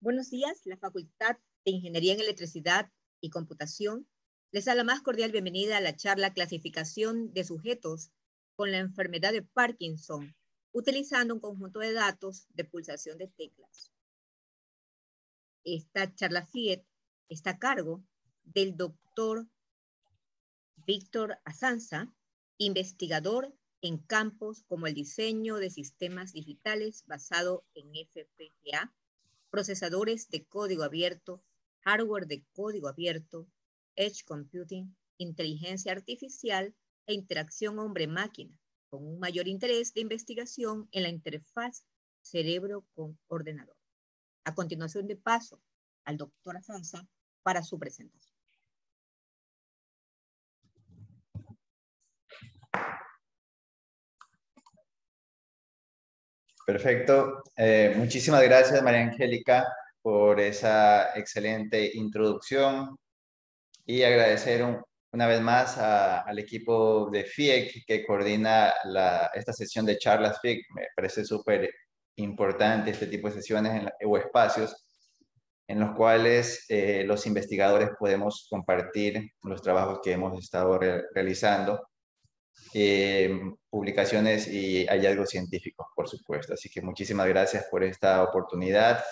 Buenos días, la Facultad de Ingeniería en Electricidad y Computación les da la más cordial bienvenida a la charla Clasificación de sujetos con la enfermedad de Parkinson, utilizando un conjunto de datos de pulsación de teclas. Esta charla FIET está a cargo del doctor Víctor Azanza, investigador en campos como el diseño de sistemas digitales basado en FPGA, procesadores de código abierto, hardware de código abierto, edge computing, inteligencia artificial e interacción hombre-máquina, con un mayor interés de investigación en la interfaz cerebro con ordenador. A continuación de paso al doctor Azanza para su presentación. Perfecto. Muchísimas gracias, María Angélica, por esa excelente introducción y agradecer una vez más al equipo de FIEC que coordina esta sesión de charlas FIEC. Me parece súper importante este tipo de sesiones o espacios en los cuales los investigadores podemos compartir los trabajos que hemos estado realizando. Publicaciones y hallazgos científicos, por supuesto. Así que muchísimas gracias por esta oportunidad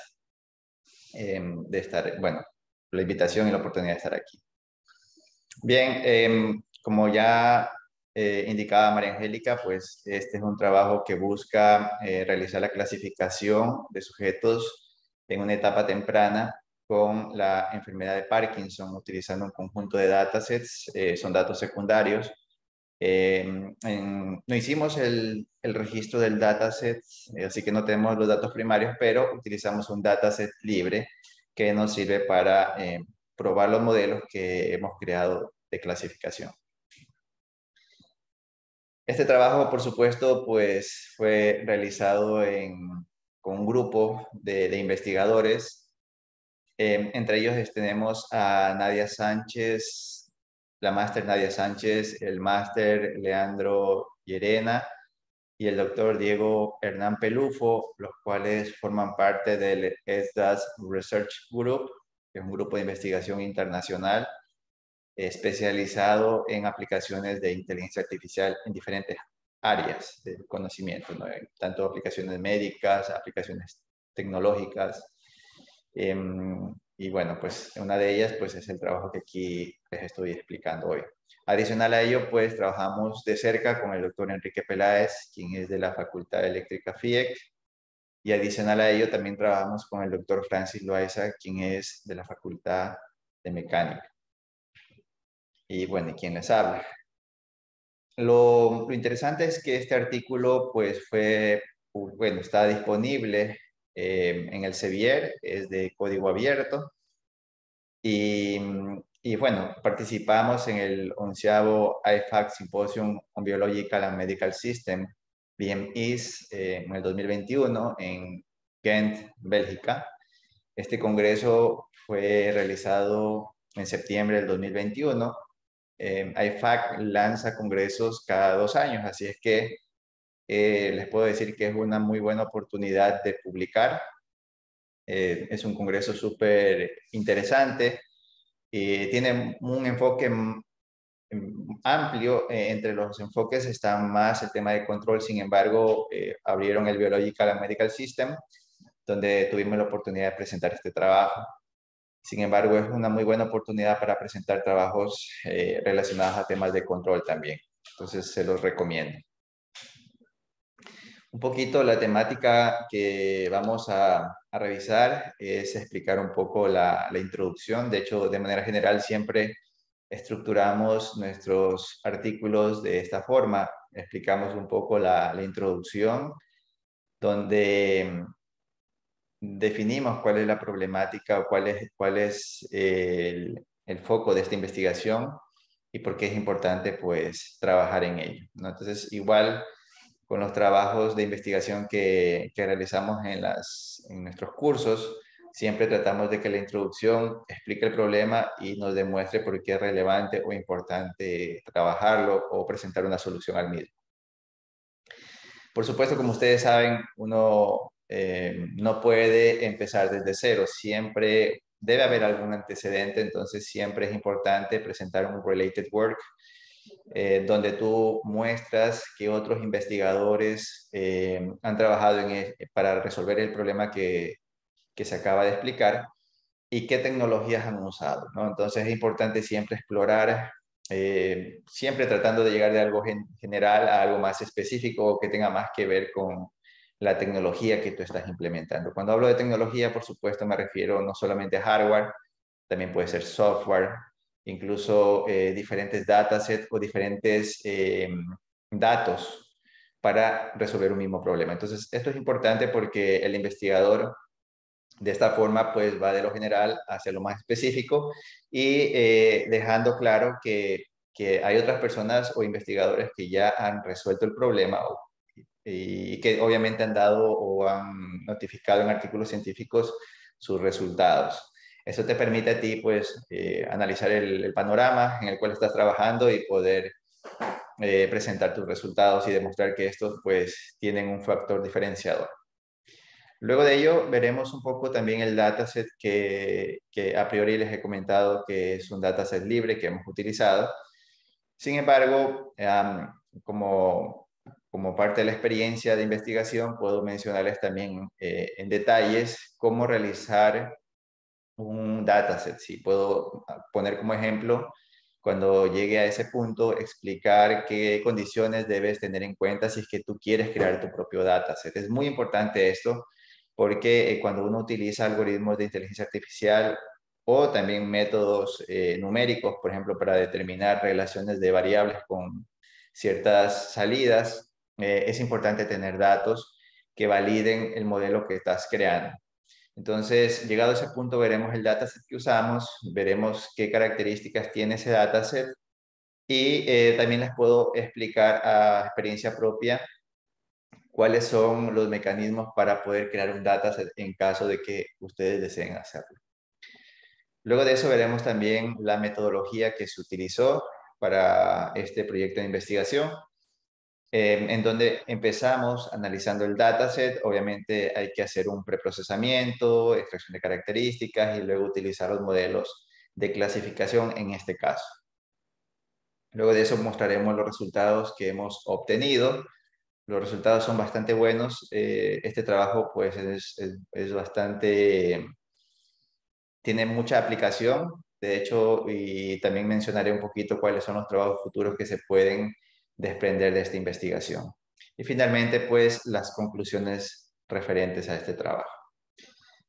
de estar, bueno, la invitación y la oportunidad de estar aquí. Bien, como ya indicaba María Angélica, pues este es un trabajo que busca realizar la clasificación de sujetos en una etapa temprana con la enfermedad de Parkinson, utilizando un conjunto de datasets, son datos secundarios. No hicimos el registro del dataset, así que no tenemos los datos primarios, pero utilizamos un dataset libre que nos sirve para probar los modelos que hemos creado de clasificación. Este trabajo, por supuesto, pues fue realizado con un grupo de investigadores. Entre ellos tenemos a Nadia Sánchez, la máster Nadia Sánchez, el máster Leandro Llerena y el doctor Diego Hernán Pelufo, los cuales forman parte del ESDAS Research Group, que es un grupo de investigación internacional especializado en aplicaciones de inteligencia artificial en diferentes áreas del conocimiento, ¿no? Tanto aplicaciones médicas, aplicaciones tecnológicas. Y bueno, pues una de ellas pues es el trabajo que aquí les estoy explicando hoy. Adicional a ello, pues trabajamos de cerca con el doctor Enrique Peláez, quien es de la Facultad de Eléctrica FIEC, y adicional a ello también trabajamos con el doctor Francis Loaiza, quien es de la Facultad de Mecánica. Y bueno, ¿y quién les habla? Lo interesante es que este artículo pues bueno, está disponible en el Sevier, es de código abierto. Y bueno, participamos en el 11º IFAC Symposium on Biological and Medical System, BMIS, en el 2021 en Ghent, Bélgica. Este congreso fue realizado en septiembre del 2021. IFAC lanza congresos cada 2 años, así es que les puedo decir que es una muy buena oportunidad de publicar. Es un congreso súper interesante. Tiene un enfoque amplio. Entre los enfoques está más el tema de control. Sin embargo, abrieron el Biological and Medical System, donde tuvimos la oportunidad de presentar este trabajo. Sin embargo, es una muy buena oportunidad para presentar trabajos relacionados a temas de control también. Entonces, se los recomiendo. Un poquito la temática que vamos a revisar es explicar un poco la introducción. De hecho, de manera general, siempre estructuramos nuestros artículos de esta forma. Explicamos un poco la introducción, donde definimos cuál es la problemática o cuál es el foco de esta investigación y por qué es importante, pues, trabajar en ello, ¿no? Entonces, igual con los trabajos de investigación que realizamos en nuestros cursos, siempre tratamos de que la introducción explique el problema y nos demuestre por qué es relevante o importante trabajarlo o presentar una solución al mismo. Por supuesto, como ustedes saben, uno no puede empezar desde cero, siempre debe haber algún antecedente, entonces siempre es importante presentar un related work donde tú muestras que otros investigadores han trabajado para resolver el problema que se acaba de explicar y qué tecnologías han usado, ¿no? Entonces es importante siempre explorar, siempre tratando de llegar de algo general a algo más específico o que tenga más que ver con la tecnología que tú estás implementando. Cuando hablo de tecnología, por supuesto, me refiero no solamente a hardware, también puede ser software, incluso diferentes datasets o diferentes datos para resolver un mismo problema. Entonces, esto es importante porque el investigador de esta forma pues va de lo general hacia lo más específico y dejando claro que hay otras personas o investigadores que ya han resuelto el problema y que obviamente han dado o han notificado en artículos científicos sus resultados. Eso te permite a ti, pues, analizar el panorama en el cual estás trabajando y poder presentar tus resultados y demostrar que estos, pues, tienen un factor diferenciador. Luego de ello, veremos un poco también el dataset que a priori les he comentado que es un dataset libre que hemos utilizado. Sin embargo, como parte de la experiencia de investigación, puedo mencionarles también en detalles cómo realizar un dataset. Sí, puedo poner como ejemplo, cuando llegue a ese punto, explicar qué condiciones debes tener en cuenta si es que tú quieres crear tu propio dataset. Es muy importante esto porque cuando uno utiliza algoritmos de inteligencia artificial o también métodos numéricos, por ejemplo, para determinar relaciones de variables con ciertas salidas, es importante tener datos que validen el modelo que estás creando. Entonces, llegado a ese punto, veremos el dataset que usamos, veremos qué características tiene ese dataset y también les puedo explicar a experiencia propia cuáles son los mecanismos para poder crear un dataset en caso de que ustedes deseen hacerlo. Luego de eso veremos también la metodología que se utilizó para este proyecto de investigación, en donde empezamos analizando el dataset. Obviamente hay que hacer un preprocesamiento, extracción de características y luego utilizar los modelos de clasificación en este caso. Luego de eso mostraremos los resultados que hemos obtenido. Los resultados son bastante buenos. Este trabajo pues es bastante, tiene mucha aplicación. De hecho, y también mencionaré un poquito cuáles son los trabajos futuros que se pueden desprender de esta investigación. Y finalmente, pues, las conclusiones referentes a este trabajo.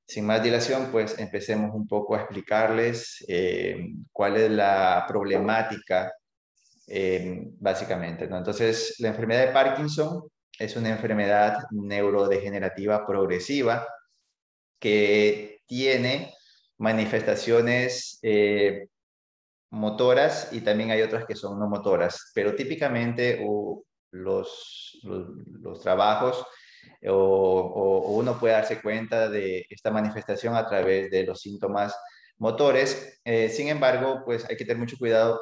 Sin más dilación, pues, empecemos un poco a explicarles cuál es la problemática, básicamente, ¿no? Entonces, la enfermedad de Parkinson es una enfermedad neurodegenerativa progresiva que tiene manifestaciones motoras y también hay otras que son no motoras, pero típicamente los trabajos o uno puede darse cuenta de esta manifestación a través de los síntomas motores. Sin embargo, pues hay que tener mucho cuidado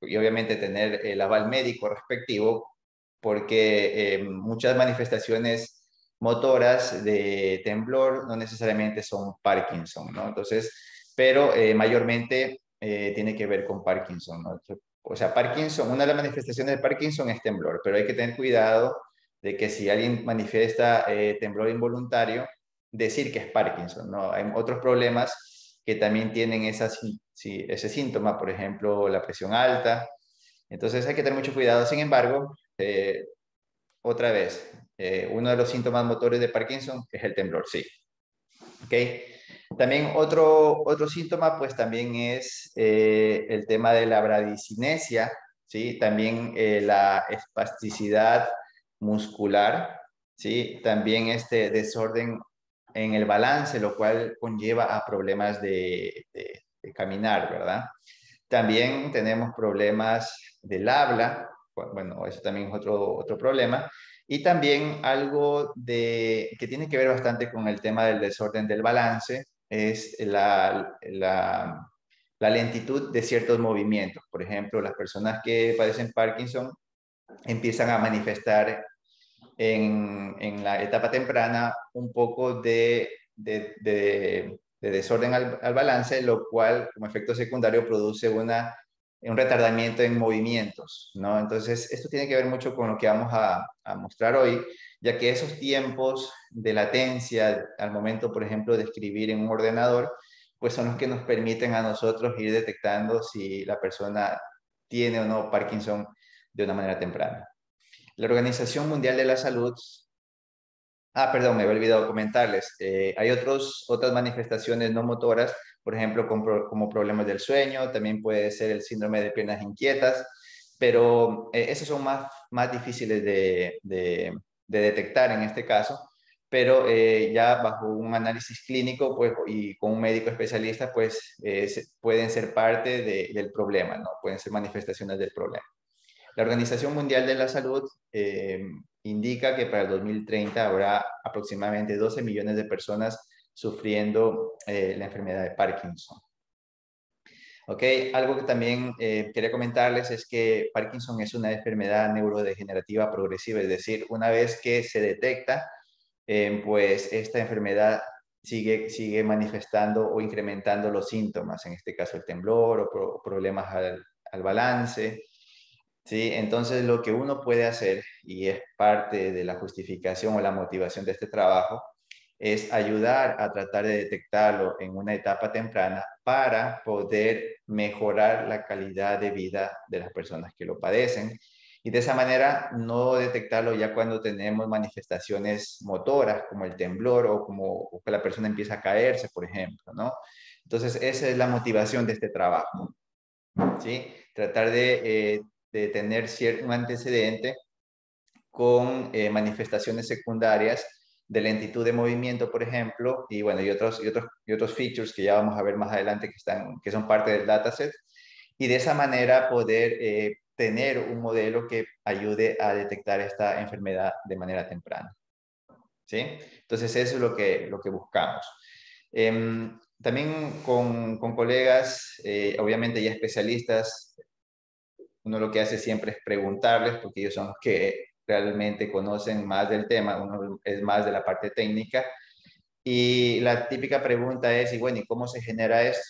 y obviamente tener el aval médico respectivo porque muchas manifestaciones motoras de temblor no necesariamente son Parkinson, ¿no? Entonces, pero mayormente tiene que ver con Parkinson, ¿no? O sea, Parkinson, una de las manifestaciones de Parkinson es temblor, pero hay que tener cuidado de que si alguien manifiesta temblor involuntario, decir que es Parkinson, ¿no? Hay otros problemas que también tienen ese síntoma, por ejemplo, la presión alta. Entonces hay que tener mucho cuidado. Sin embargo, otra vez, uno de los síntomas motores de Parkinson es el temblor, sí. ¿Ok? También otro síntoma, pues también es el tema de la bradicinesia, ¿sí? También la espasticidad muscular, ¿sí? También este desorden en el balance, lo cual conlleva a problemas de caminar, ¿verdad? También tenemos problemas del habla, bueno, eso también es otro problema. Y también algo que tiene que ver bastante con el tema del desorden del balance es la lentitud de ciertos movimientos. Por ejemplo, las personas que padecen Parkinson empiezan a manifestar en la etapa temprana un poco de desorden al balance, lo cual como efecto secundario produce un retardamiento en movimientos, ¿no? Entonces, esto tiene que ver mucho con lo que vamos a mostrar hoy, ya que esos tiempos de latencia al momento, por ejemplo, de escribir en un ordenador, pues son los que nos permiten a nosotros ir detectando si la persona tiene o no Parkinson de una manera temprana. La Organización Mundial de la Salud, perdón, me había olvidado comentarles, hay otras manifestaciones no motoras, por ejemplo, como problemas del sueño, también puede ser el síndrome de piernas inquietas, pero esos son más difíciles de detectar en este caso, pero ya bajo un análisis clínico pues, y con un médico especialista, pues pueden ser parte del problema, ¿no? Pueden ser manifestaciones del problema. La Organización Mundial de la Salud indica que para el 2030 habrá aproximadamente 12 millones de personas sufriendo la enfermedad de Parkinson. ¿Ok? Algo que también quería comentarles es que Parkinson es una enfermedad neurodegenerativa progresiva, es decir, una vez que se detecta, pues esta enfermedad sigue manifestando o incrementando los síntomas, en este caso el temblor o problemas al balance. Sí, entonces lo que uno puede hacer, y es parte de la justificación o la motivación de este trabajo, es ayudar a tratar de detectarlo en una etapa temprana para poder mejorar la calidad de vida de las personas que lo padecen. Y de esa manera no detectarlo ya cuando tenemos manifestaciones motoras como el temblor o que la persona empieza a caerse, por ejemplo, ¿no? Entonces esa es la motivación de este trabajo. ¿Sí? Tratar de tener un antecedente con manifestaciones secundarias de lentitud de movimiento, por ejemplo, y bueno, y otros features que ya vamos a ver más adelante que son parte del dataset, y de esa manera poder tener un modelo que ayude a detectar esta enfermedad de manera temprana. ¿Sí? Entonces eso es lo que buscamos. También con colegas, obviamente ya especialistas, uno lo que hace siempre es preguntarles, porque ellos son los que realmente conocen más del tema, uno es más de la parte técnica. Y la típica pregunta es, y bueno, ¿y cómo se genera esto?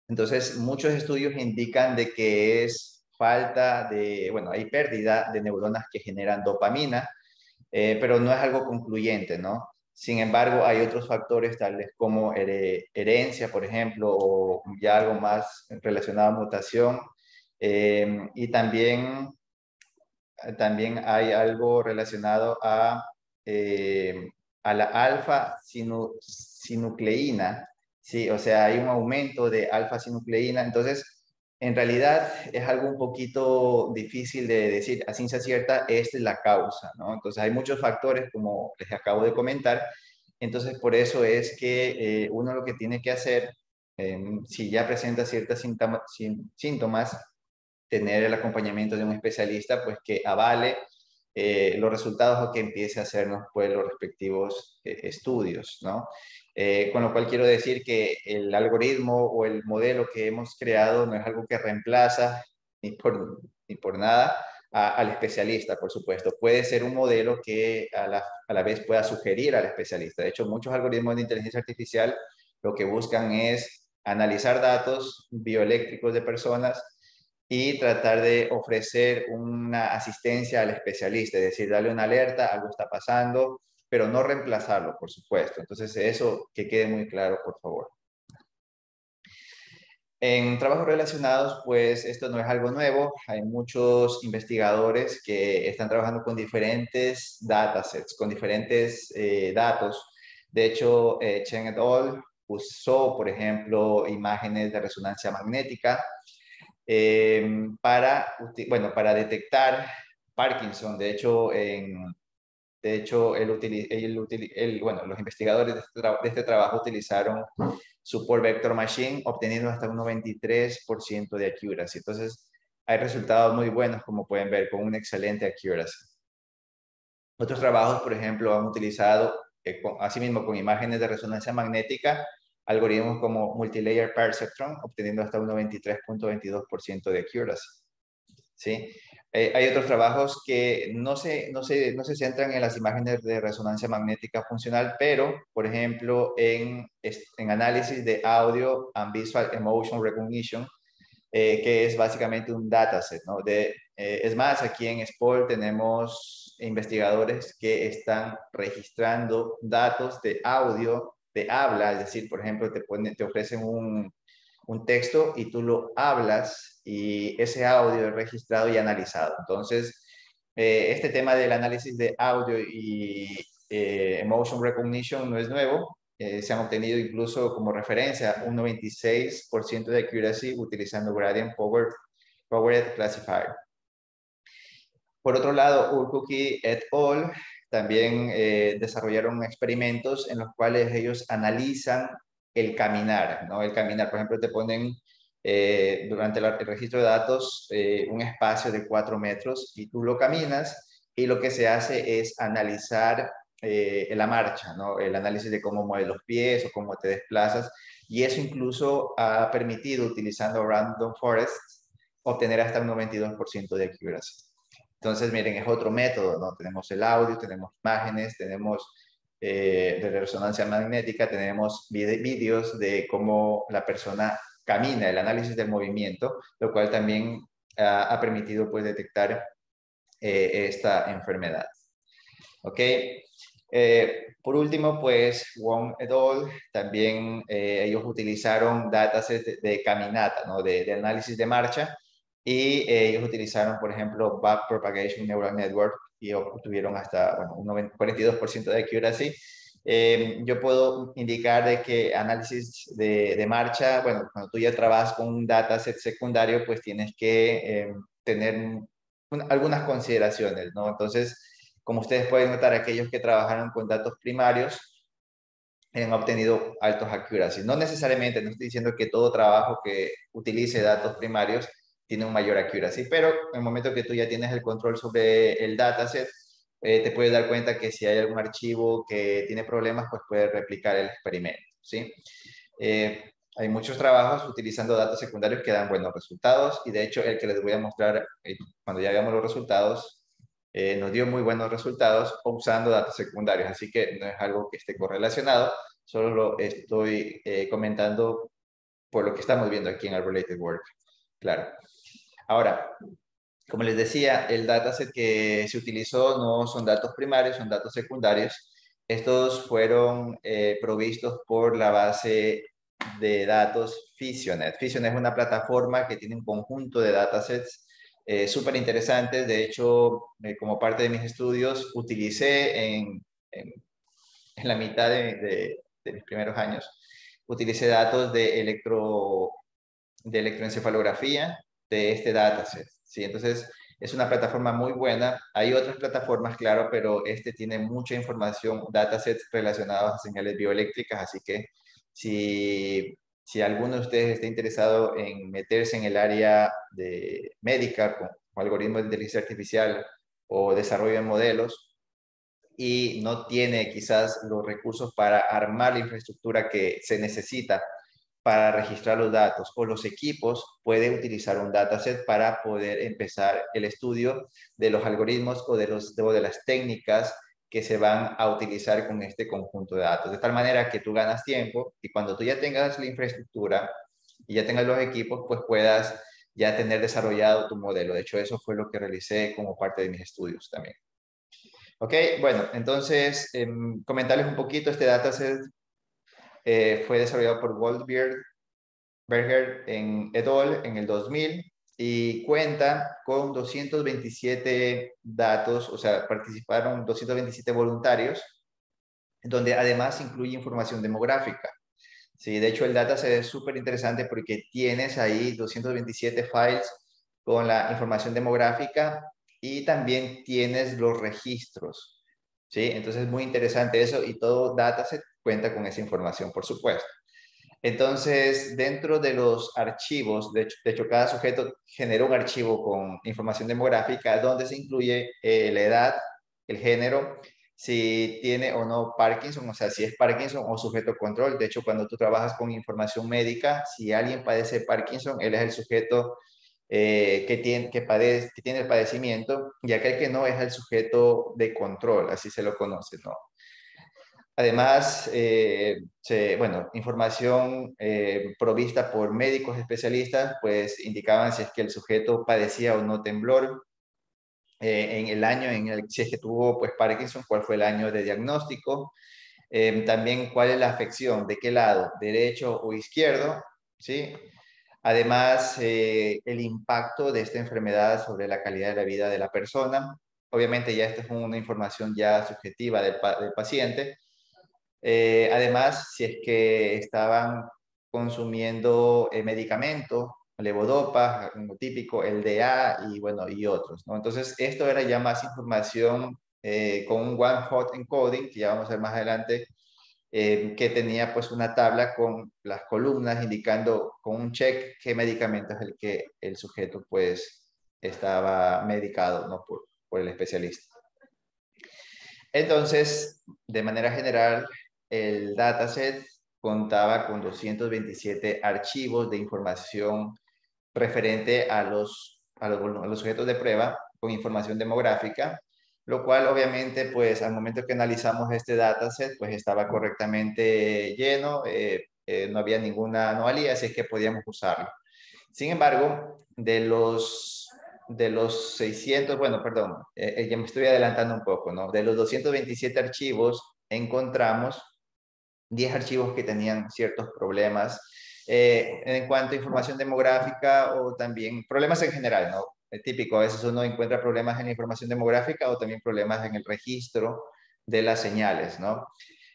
Entonces, muchos estudios indican de que es bueno, hay pérdida de neuronas que generan dopamina, pero no es algo concluyente, ¿no? Sin embargo, hay otros factores tales como herencia, por ejemplo, o ya algo más relacionado a mutación. Y también hay algo relacionado a la alfa-sinucleína, ¿sí? O sea, hay un aumento de alfa-sinucleína. Entonces, en realidad es algo un poquito difícil de decir a ciencia cierta, esta es la causa, ¿no? Entonces, hay muchos factores, como les acabo de comentar. Entonces, por eso es que uno lo que tiene que hacer, si ya presenta ciertos síntomas, tener el acompañamiento de un especialista, pues que avale los resultados o que empiece a hacernos pues los respectivos estudios, ¿no? Con lo cual quiero decir que el algoritmo o el modelo que hemos creado no es algo que reemplaza ni por nada al especialista, por supuesto. Puede ser un modelo que a la vez pueda sugerir al especialista. De hecho, muchos algoritmos de inteligencia artificial lo que buscan es analizar datos bioeléctricos de personas y tratar de ofrecer una asistencia al especialista, es decir, darle una alerta, algo está pasando, pero no reemplazarlo, por supuesto. Entonces, eso que quede muy claro, por favor. En trabajos relacionados, pues esto no es algo nuevo. Hay muchos investigadores que están trabajando con diferentes datasets, con diferentes datos. De hecho, Chen et al. Usó, por ejemplo, imágenes de resonancia magnética para detectar Parkinson. De hecho, bueno, los investigadores de este trabajo utilizaron Support Vector Machine, obteniendo hasta un 93% de accuracy. Entonces, hay resultados muy buenos, como pueden ver, con una excelente accuracy. Otros trabajos, por ejemplo, han utilizado, asimismo, con imágenes de resonancia magnética, algoritmos como Multilayer Perceptron, obteniendo hasta un 93.22% de accuracy. ¿Sí? Hay otros trabajos que no se centran en las imágenes de resonancia magnética funcional, pero, por ejemplo, en análisis de audio and visual emotion recognition, que es básicamente un dataset, ¿no? Es más, aquí en SPOL tenemos investigadores que están registrando datos de audio, de habla, es decir, por ejemplo, te ofrecen un texto y tú lo hablas y ese audio es registrado y analizado. Entonces, este tema del análisis de audio y emotion recognition no es nuevo. Se han obtenido incluso como referencia un 96% de accuracy utilizando Gradient Powered Classifier. Por otro lado, Urkuki et al. También desarrollaron experimentos en los cuales ellos analizan el caminar, ¿no? El caminar, por ejemplo, te ponen durante el registro de datos un espacio de 4 metros y tú lo caminas y lo que se hace es analizar la marcha, ¿no? El análisis de cómo mueves los pies o cómo te desplazas, y eso incluso ha permitido, utilizando Random Forests, obtener hasta un 92% de accuracy. Entonces, miren, es otro método, ¿no? Tenemos el audio, tenemos imágenes, tenemos de resonancia magnética, tenemos vídeos de cómo la persona camina, el análisis del movimiento, lo cual también ha permitido, pues, detectar esta enfermedad. ¿Ok? Por último, pues, Wong et al. También ellos utilizaron datasets de caminata, ¿no? De análisis de marcha, y ellos utilizaron, por ejemplo, Backpropagation Neural Network y obtuvieron hasta, bueno, un 42% de accuracy. Yo puedo indicar de que análisis de marcha, bueno, cuando tú ya trabajas con un dataset secundario, pues tienes que tener algunas consideraciones, ¿no? Entonces, como ustedes pueden notar, aquellos que trabajaron con datos primarios han obtenido altos accuracy. No necesariamente, no estoy diciendo que todo trabajo que utilice datos primarios tiene un mayor accuracy, pero en el momento que tú ya tienes el control sobre el dataset, te puedes dar cuenta que si hay algún archivo que tiene problemas, pues puedes replicar el experimento, ¿sí? Hay muchos trabajos utilizando datos secundarios que dan buenos resultados, y de hecho el que les voy a mostrar cuando ya veamos los resultados, nos dio muy buenos resultados usando datos secundarios, así que no es algo que esté correlacionado, solo lo estoy comentando por lo que estamos viendo aquí en el Related Work. Claro. Ahora, como les decía, el dataset que se utilizó no son datos primarios, son datos secundarios. Estos fueron provistos por la base de datos Fisionet. Fisionet es una plataforma que tiene un conjunto de datasets súper interesantes. De hecho, como parte de mis estudios, utilicé en la mitad de mis primeros años, utilicé datos de electroencefalografía de este dataset, ¿sí? Entonces, es una plataforma muy buena. Hay otras plataformas, claro, pero este tiene mucha información, datasets relacionados a señales bioeléctricas, así que si alguno de ustedes está interesado en meterse en el área de médica con algoritmos de inteligencia artificial o desarrollo de modelos y no tiene quizás los recursos para armar la infraestructura que se necesita para registrar los datos o los equipos, puede utilizar un dataset para poder empezar el estudio de los algoritmos o de las técnicas que se van a utilizar con este conjunto de datos. De tal manera que tú ganas tiempo y cuando tú ya tengas la infraestructura y ya tengas los equipos, pues puedas ya tener desarrollado tu modelo. De hecho, eso fue lo que realicé como parte de mis estudios también. Ok, bueno, entonces comentarles un poquito. Este dataset fue desarrollado por Berger et al. En el 2000 y cuenta con 227 datos, o sea, participaron 227 voluntarios, donde además incluye información demográfica. Sí, de hecho el dataset es súper interesante porque tienes ahí 227 files con la información demográfica y también tienes los registros. ¿Sí? Entonces es muy interesante eso, y todo dataset cuenta con esa información, por supuesto. Entonces, dentro de los archivos, de hecho, cada sujeto genera un archivo con información demográfica donde se incluye la edad, el género, si tiene o no Parkinson, o sea, si es Parkinson o sujeto control. De hecho, cuando tú trabajas con información médica, si alguien padece Parkinson, él es el sujeto que tiene el padecimiento, y aquel que no es el sujeto de control, así se lo conoce, ¿no? Además, bueno, información provista por médicos especialistas, pues indicaban si es que el sujeto padecía o no temblor, en el año en el si es que tuvo pues Parkinson, cuál fue el año de diagnóstico, también cuál es la afección, de qué lado, derecho o izquierdo, ¿sí? Además, el impacto de esta enfermedad sobre la calidad de la vida de la persona. Obviamente ya esta es una información ya subjetiva del paciente. Además, si es que estaban consumiendo medicamentos, levodopa, como típico, el DA y bueno, y otros, ¿no? Entonces, esto era ya más información con un one hot encoding, que ya vamos a ver más adelante, que tenía pues una tabla con las columnas indicando con un check qué medicamento es el que el sujeto pues estaba medicado, ¿no? Por el especialista. Entonces, de manera general, el dataset contaba con 227 archivos de información referente a los sujetos de prueba con información demográfica, lo cual obviamente, pues al momento que analizamos este dataset, pues estaba correctamente lleno, no había ninguna anomalía, así es que podíamos usarlo. Sin embargo, de los 600, bueno, perdón, ya me estoy adelantando un poco, ¿no? De los 227 archivos, encontramos 10 archivos que tenían ciertos problemas en cuanto a información demográfica o también problemas en general, ¿no? Típico, a veces uno encuentra problemas en la información demográfica o también problemas en el registro de las señales, ¿no?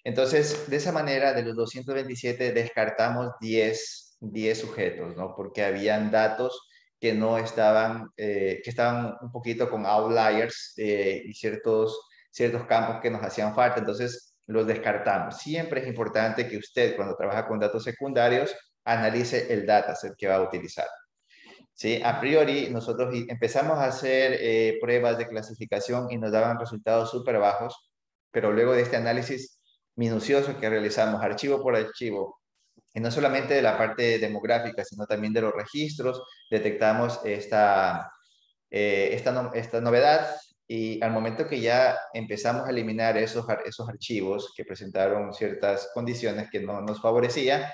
Entonces, de esa manera, de los 227 descartamos 10 sujetos, ¿no? Porque habían datos que no estaban, que estaban un poquito con outliers y ciertos campos que nos hacían falta. Entonces, los descartamos. Siempre es importante que usted, cuando trabaja con datos secundarios, analice el dataset que va a utilizar. ¿Sí? A priori, nosotros empezamos a hacer pruebas de clasificación y nos daban resultados súper bajos, pero luego de este análisis minucioso que realizamos archivo por archivo, y no solamente de la parte demográfica, sino también de los registros, detectamos esta novedad, y al momento que ya empezamos a eliminar esos archivos que presentaron ciertas condiciones que no nos favorecía,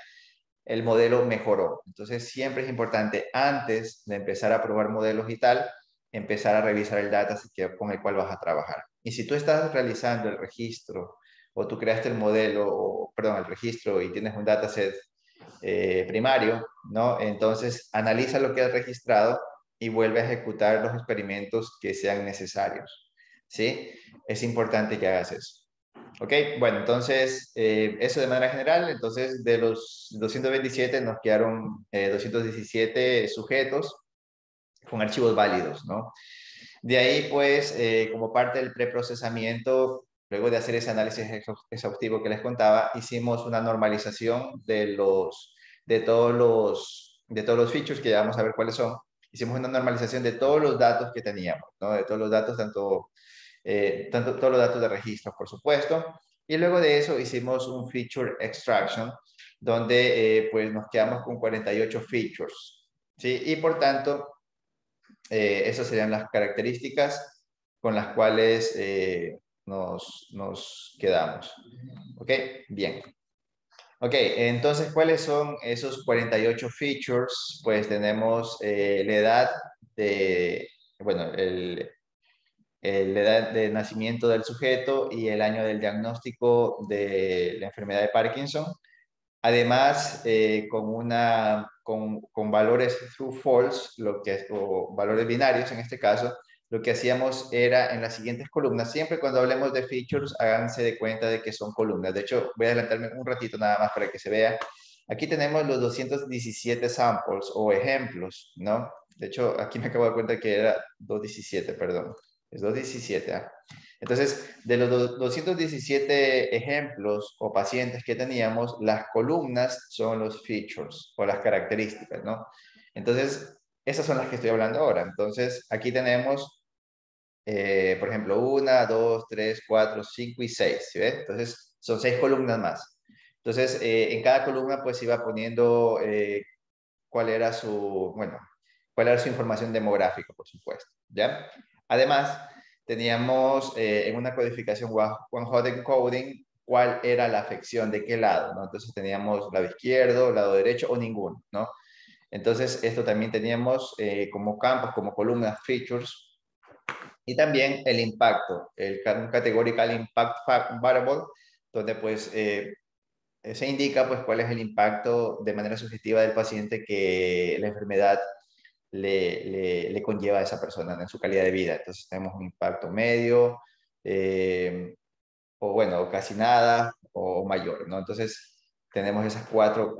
el modelo mejoró. Entonces siempre es importante, antes de empezar a probar modelos y tal, empezar a revisar el dataset con el cual vas a trabajar. Y si tú estás realizando el registro o tú creaste el modelo, o, perdón, el registro y tienes un dataset primario, ¿no? Entonces analiza lo que has registrado y vuelve a ejecutar los experimentos que sean necesarios, ¿sí? Es importante que hagas eso. Ok, bueno, entonces, eso de manera general. Entonces, de los 227 nos quedaron 217 sujetos con archivos válidos, ¿no? De ahí, pues, como parte del preprocesamiento, luego de hacer ese análisis exhaustivo que les contaba, hicimos una normalización de todos los features, que ya vamos a ver cuáles son. Hicimos una normalización de todos los datos que teníamos, ¿no? De todos los datos, tanto todos los datos de registro, por supuesto. Y luego de eso hicimos un feature extraction, donde pues nos quedamos con 48 features, ¿sí? Y por tanto, esas serían las características con las cuales nos quedamos. ¿Ok? Bien. Ok, entonces, ¿cuáles son esos 48 features? Pues tenemos la edad bueno, la edad de nacimiento del sujeto y el año del diagnóstico de la enfermedad de Parkinson. Además, con valores true false, o valores binarios en este caso, lo que hacíamos era en las siguientes columnas, siempre cuando hablemos de features, háganse de cuenta de que son columnas. De hecho, voy a adelantarme un ratito nada más para que se vea. Aquí tenemos los 217 samples o ejemplos, ¿no? De hecho, aquí me acabo de dar cuenta que era 217, perdón. Es 217, ¿ah? Entonces, de los 217 ejemplos o pacientes que teníamos, las columnas son los features o las características, ¿no? Entonces, esas son las que estoy hablando ahora. Entonces, aquí tenemos, por ejemplo, 1, 2, 3, 4, 5 y 6, ¿sí ves? Entonces, son 6 columnas más. Entonces, en cada columna, pues, iba poniendo cuál era bueno, cuál era su información demográfica, por supuesto, ¿ya? Además, teníamos en una codificación one-hot encoding cuál era la afección, de qué lado, ¿no? Entonces teníamos lado izquierdo, lado derecho o ninguno, ¿no? Entonces, esto también teníamos como campos, como columnas, features, y también el impacto, un categorical impact variable, donde pues se indica pues cuál es el impacto de manera subjetiva del paciente que la enfermedad le conlleva a esa persona en su calidad de vida. Entonces tenemos un impacto medio, o bueno, casi nada, o mayor, ¿no? Entonces tenemos esas cuatro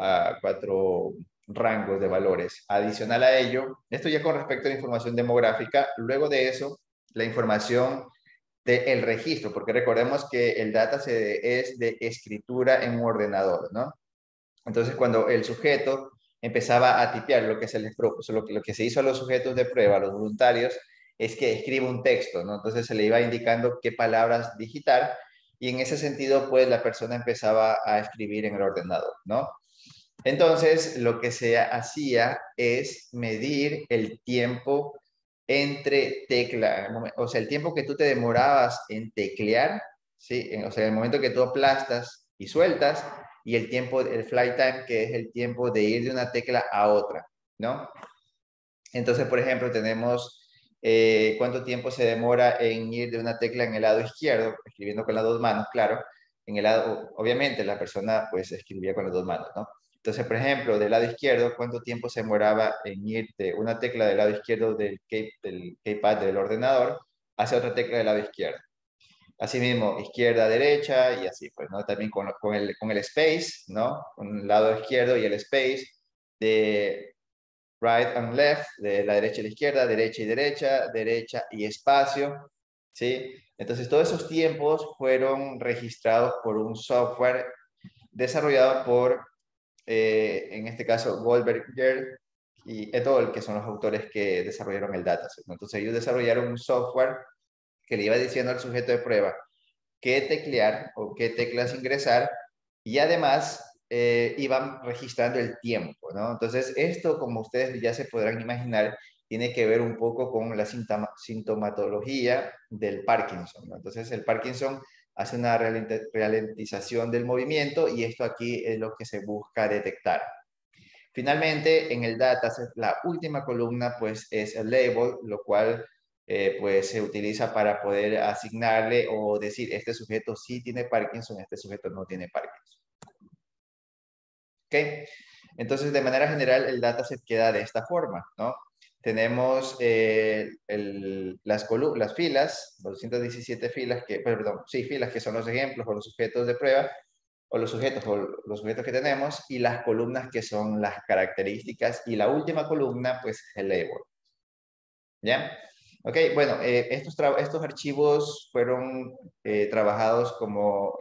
rangos de valores. Adicional a ello, esto ya con respecto a la información demográfica, luego de eso, la información del registro, porque recordemos que el data es de escritura en un ordenador, ¿no? Entonces, cuando el sujeto empezaba a tipear lo que lo que se hizo a los sujetos de prueba, a los voluntarios, es que escriba un texto, ¿no? Entonces se le iba indicando qué palabras digitar y en ese sentido, pues la persona empezaba a escribir en el ordenador, ¿no? Entonces, lo que se hacía es medir el tiempo entre tecla, o sea, el tiempo que tú te demorabas en teclear, ¿sí? O sea, el momento que tú aplastas y sueltas, y el tiempo, el flight time, que es el tiempo de ir de una tecla a otra, ¿no? Entonces, por ejemplo, tenemos cuánto tiempo se demora en ir de una tecla en el lado izquierdo, escribiendo con las dos manos, claro. En el lado, obviamente, la persona pues escribía con las dos manos, ¿no? Entonces, por ejemplo, del lado izquierdo, ¿cuánto tiempo se demoraba en ir de una tecla del lado izquierdo del keypad del ordenador hacia otra tecla del lado izquierdo? Asimismo, izquierda, derecha y así, pues, ¿no? También con el space, ¿no? Con el lado izquierdo y el space de right and left, de la derecha a la izquierda, derecha y derecha, derecha y espacio, ¿sí? Entonces, todos esos tiempos fueron registrados por un software desarrollado por, en este caso, Goldberger y et al., que son los autores que desarrollaron el dataset, ¿no? Entonces, ellos desarrollaron un software que le iba diciendo al sujeto de prueba qué teclear o qué teclas ingresar y además iban registrando el tiempo, ¿no? Entonces, esto, como ustedes ya se podrán imaginar, tiene que ver un poco con la sintomatología del Parkinson, ¿no? Entonces, el Parkinson hace una ralentización del movimiento y esto aquí es lo que se busca detectar. Finalmente, en el dataset, la última columna pues es el label, lo cual pues se utiliza para poder asignarle o decir, este sujeto sí tiene Parkinson, este sujeto no tiene Parkinson. ¿Ok? Entonces, de manera general, el dataset queda de esta forma, ¿no? Tenemos las filas, 217 filas perdón, sí, filas que son los ejemplos o los sujetos de prueba, o los sujetos que tenemos, y las columnas que son las características, y la última columna, pues, es el label. ¿Ya? Ok, bueno, estos archivos fueron trabajados como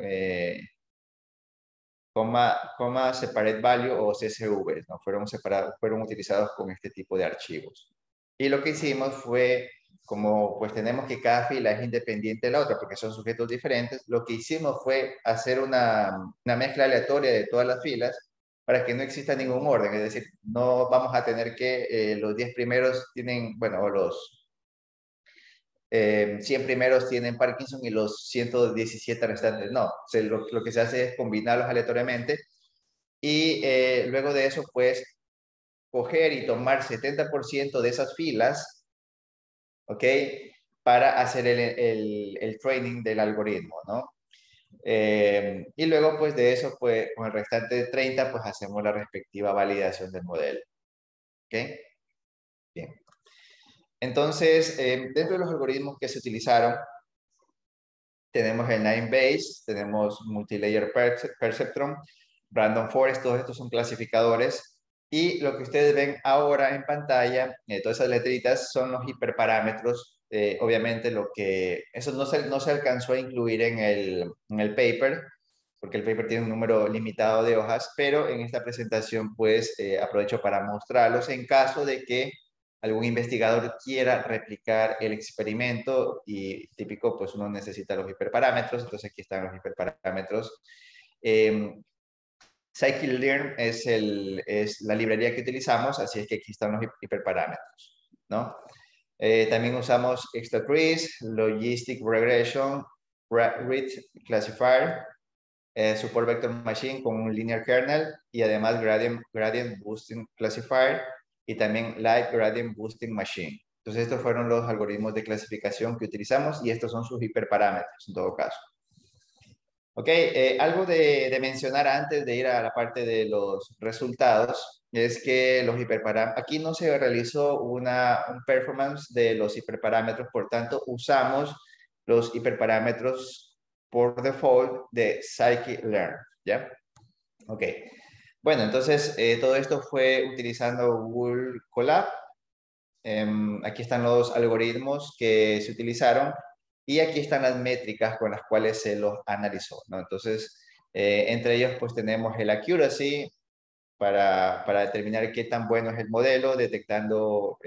coma separate value o CSV, ¿no? Fueron utilizados con este tipo de archivos. Y lo que hicimos fue, como pues tenemos que cada fila es independiente de la otra porque son sujetos diferentes, lo que hicimos fue hacer una mezcla aleatoria de todas las filas para que no exista ningún orden. Es decir, no vamos a tener que los 10 primeros tienen, bueno, o los 100 primeros tienen Parkinson y los 117 restantes no. O sea, lo que se hace es combinarlos aleatoriamente y luego de eso, pues, coger y tomar 70% de esas filas, ¿ok? Para hacer el training del algoritmo, ¿no? Y luego, pues, de eso, pues, con el restante de 30, pues, hacemos la respectiva validación del modelo, ¿ok? Bien. Entonces, dentro de los algoritmos que se utilizaron, tenemos el Nine Bayes, tenemos Multilayer Perceptron, Random Forest, todos estos son clasificadores. Y lo que ustedes ven ahora en pantalla, todas esas letritas, son los hiperparámetros. Obviamente, eso no se alcanzó a incluir en el paper, porque el paper tiene un número limitado de hojas, pero en esta presentación, pues, aprovecho para mostrarlos en caso de que algún investigador quiera replicar el experimento y típico, pues uno necesita los hiperparámetros, entonces aquí están los hiperparámetros. Scikit-learn es la librería que utilizamos, así es que aquí están los hiperparámetros, ¿no? También usamos extra trees, logistic regression, read classifier, support vector machine con un linear kernel y además gradient boosting classifier y también light gradient boosting machine. Entonces estos fueron los algoritmos de clasificación que utilizamos y estos son sus hiperparámetros en todo caso. Ok, algo de mencionar antes de ir a la parte de los resultados es que los hiperparámetros, aquí no se realizó un performance de los hiperparámetros, por tanto usamos los hiperparámetros por default de scikit-learn, ¿ya? Ok, bueno, entonces todo esto fue utilizando Google Colab. Aquí están los algoritmos que se utilizaron y aquí están las métricas con las cuales se los analizó, ¿no? Entonces, entre ellos pues tenemos el accuracy para determinar qué tan bueno es el modelo, detectando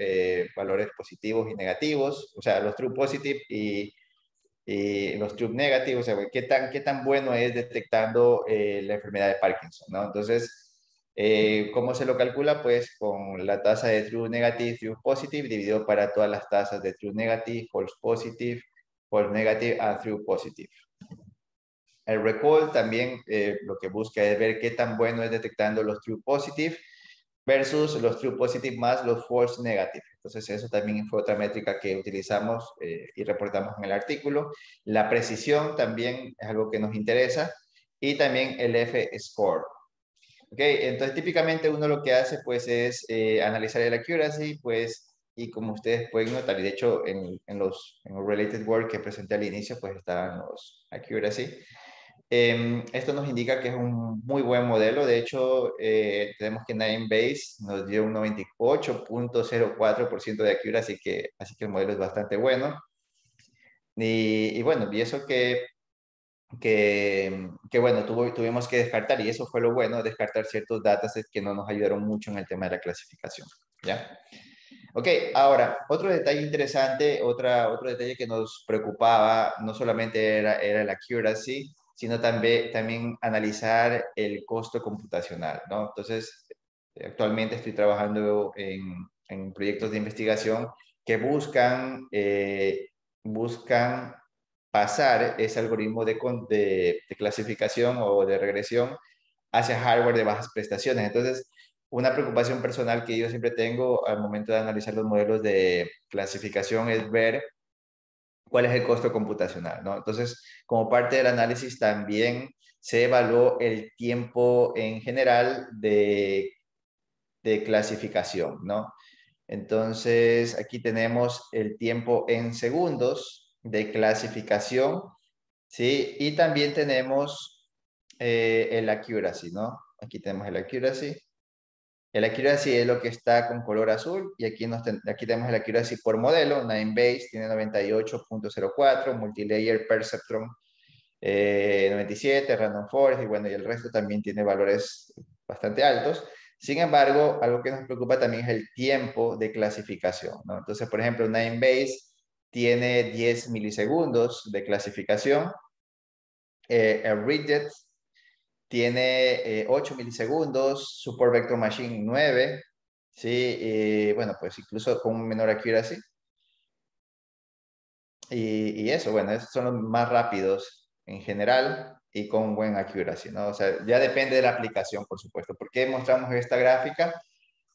valores positivos y negativos, o sea, los true positive y los true negative, o sea, qué tan bueno es detectando la enfermedad de Parkinson, ¿no? Entonces, ¿cómo se lo calcula? Pues con la tasa de true negative, true positive, dividido para todas las tasas de true negative, false negative, and true positive. El recall también lo que busca es ver qué tan bueno es detectando los true positive versus los true positive más los false negative. Entonces eso también fue otra métrica que utilizamos y reportamos en el artículo. La precisión también es algo que nos interesa y también el F-score. Ok, entonces típicamente uno lo que hace pues es analizar el accuracy, pues, y como ustedes pueden notar, y de hecho en los related work que presenté al inicio, pues estaban los accuracy. Esto nos indica que es un muy buen modelo. De hecho, tenemos que Ninebase nos dio un 98.04% de accuracy, así que el modelo es bastante bueno. Y bueno, y eso que bueno, tuvimos que descartar, y eso fue lo bueno, descartar ciertos datasets que no nos ayudaron mucho en el tema de la clasificación. ¿Ya? Ok, ahora, otro detalle interesante, otro detalle que nos preocupaba, no solamente era el accuracy, sino también analizar el costo computacional, ¿no? Entonces, actualmente estoy trabajando en proyectos de investigación que buscan pasar ese algoritmo de clasificación o de regresión hacia hardware de bajas prestaciones. Entonces, una preocupación personal que yo siempre tengo al momento de analizar los modelos de clasificación es ver cuál es el costo computacional, ¿no? Entonces, como parte del análisis también se evaluó el tiempo en general de clasificación, ¿no? Entonces, aquí tenemos el tiempo en segundos de clasificación, ¿sí? Y también tenemos el accuracy, ¿no? Aquí tenemos el accuracy. El accuracy es lo que está con color azul y aquí tenemos el accuracy por modelo. Ninebase tiene 98.04, Multilayer Perceptron 97, Random Forest y bueno, y el resto también tiene valores bastante altos. Sin embargo, algo que nos preocupa también es el tiempo de clasificación, ¿no? Entonces, por ejemplo, Ninebase tiene 10 milisegundos de clasificación. El Rigid tiene 8 milisegundos, Support Vector Machine 9, ¿sí? Bueno, pues incluso con un menor accuracy. Y eso, bueno, esos son los más rápidos en general y con buen accuracy, ¿no? O sea, ya depende de la aplicación, por supuesto. ¿Por qué mostramos esta gráfica?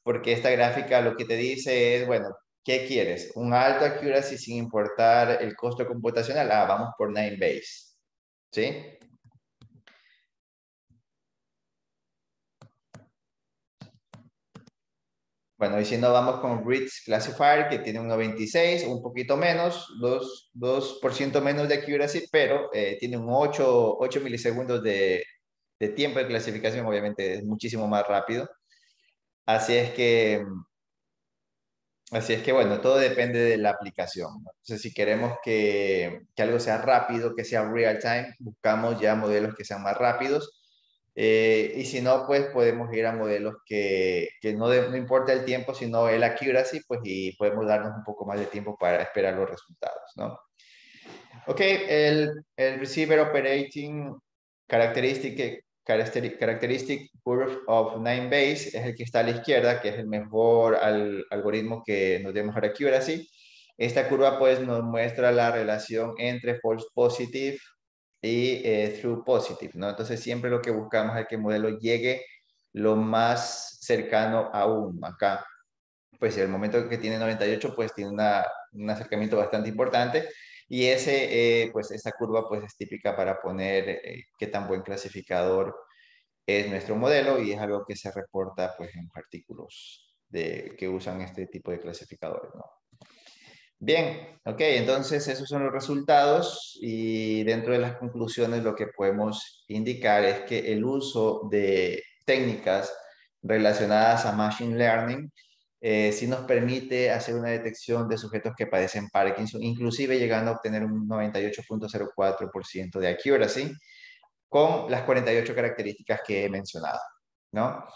Porque esta gráfica lo que te dice es, bueno, ¿qué quieres? ¿Un alto accuracy sin importar el costo computacional? Ah, vamos por Ninebase, ¿sí? Bueno, y si no, vamos con Ritz Classifier, que tiene un 96, un poquito menos, 2% menos de accuracy, pero tiene un 8 milisegundos de tiempo de clasificación, obviamente es muchísimo más rápido. Así es que, bueno, todo depende de la aplicación, ¿no? Entonces, si queremos que algo sea rápido, que sea real time, buscamos ya modelos que sean más rápidos. Y si no, pues podemos ir a modelos que no importa el tiempo, sino el accuracy, pues y podemos darnos un poco más de tiempo para esperar los resultados, ¿no? Ok, el Receiver Operating Characteristic Curve of 9-base es el que está a la izquierda, que es el mejor algoritmo que nos dé mejor accuracy. Esta curva pues nos muestra la relación entre false positive y true positive, ¿no? Entonces siempre lo que buscamos es que el modelo llegue lo más cercano a 1. Acá, pues en el momento que tiene 98, pues tiene un acercamiento bastante importante. Y pues esa curva pues es típica para poner qué tan buen clasificador es nuestro modelo, y es algo que se reporta pues en artículos que usan este tipo de clasificadores, ¿no? Bien, ok, entonces esos son los resultados, y dentro de las conclusiones lo que podemos indicar es que el uso de técnicas relacionadas a Machine Learning sí nos permite hacer una detección de sujetos que padecen Parkinson, inclusive llegando a obtener un 98.04% de accuracy con las 48 características que he mencionado, ¿no?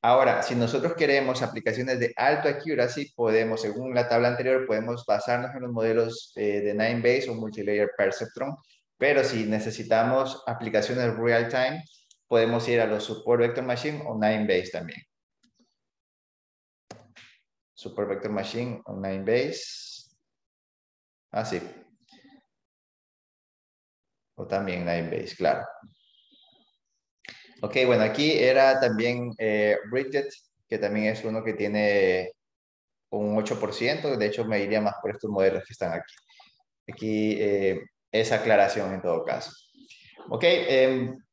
Ahora, si nosotros queremos aplicaciones de alto accuracy, podemos, según la tabla anterior, podemos basarnos en los modelos de 9-base o multilayer perceptron, pero si necesitamos aplicaciones real time, podemos ir a los support vector machine o 9-base también. Support vector machine o 9-base. Ah, sí. O también 9-base, claro. Ok, bueno, aquí era también Bridget, que también es uno que tiene un 8%. De hecho me iría más por estos modelos que están aquí. Aquí esa aclaración en todo caso. Ok,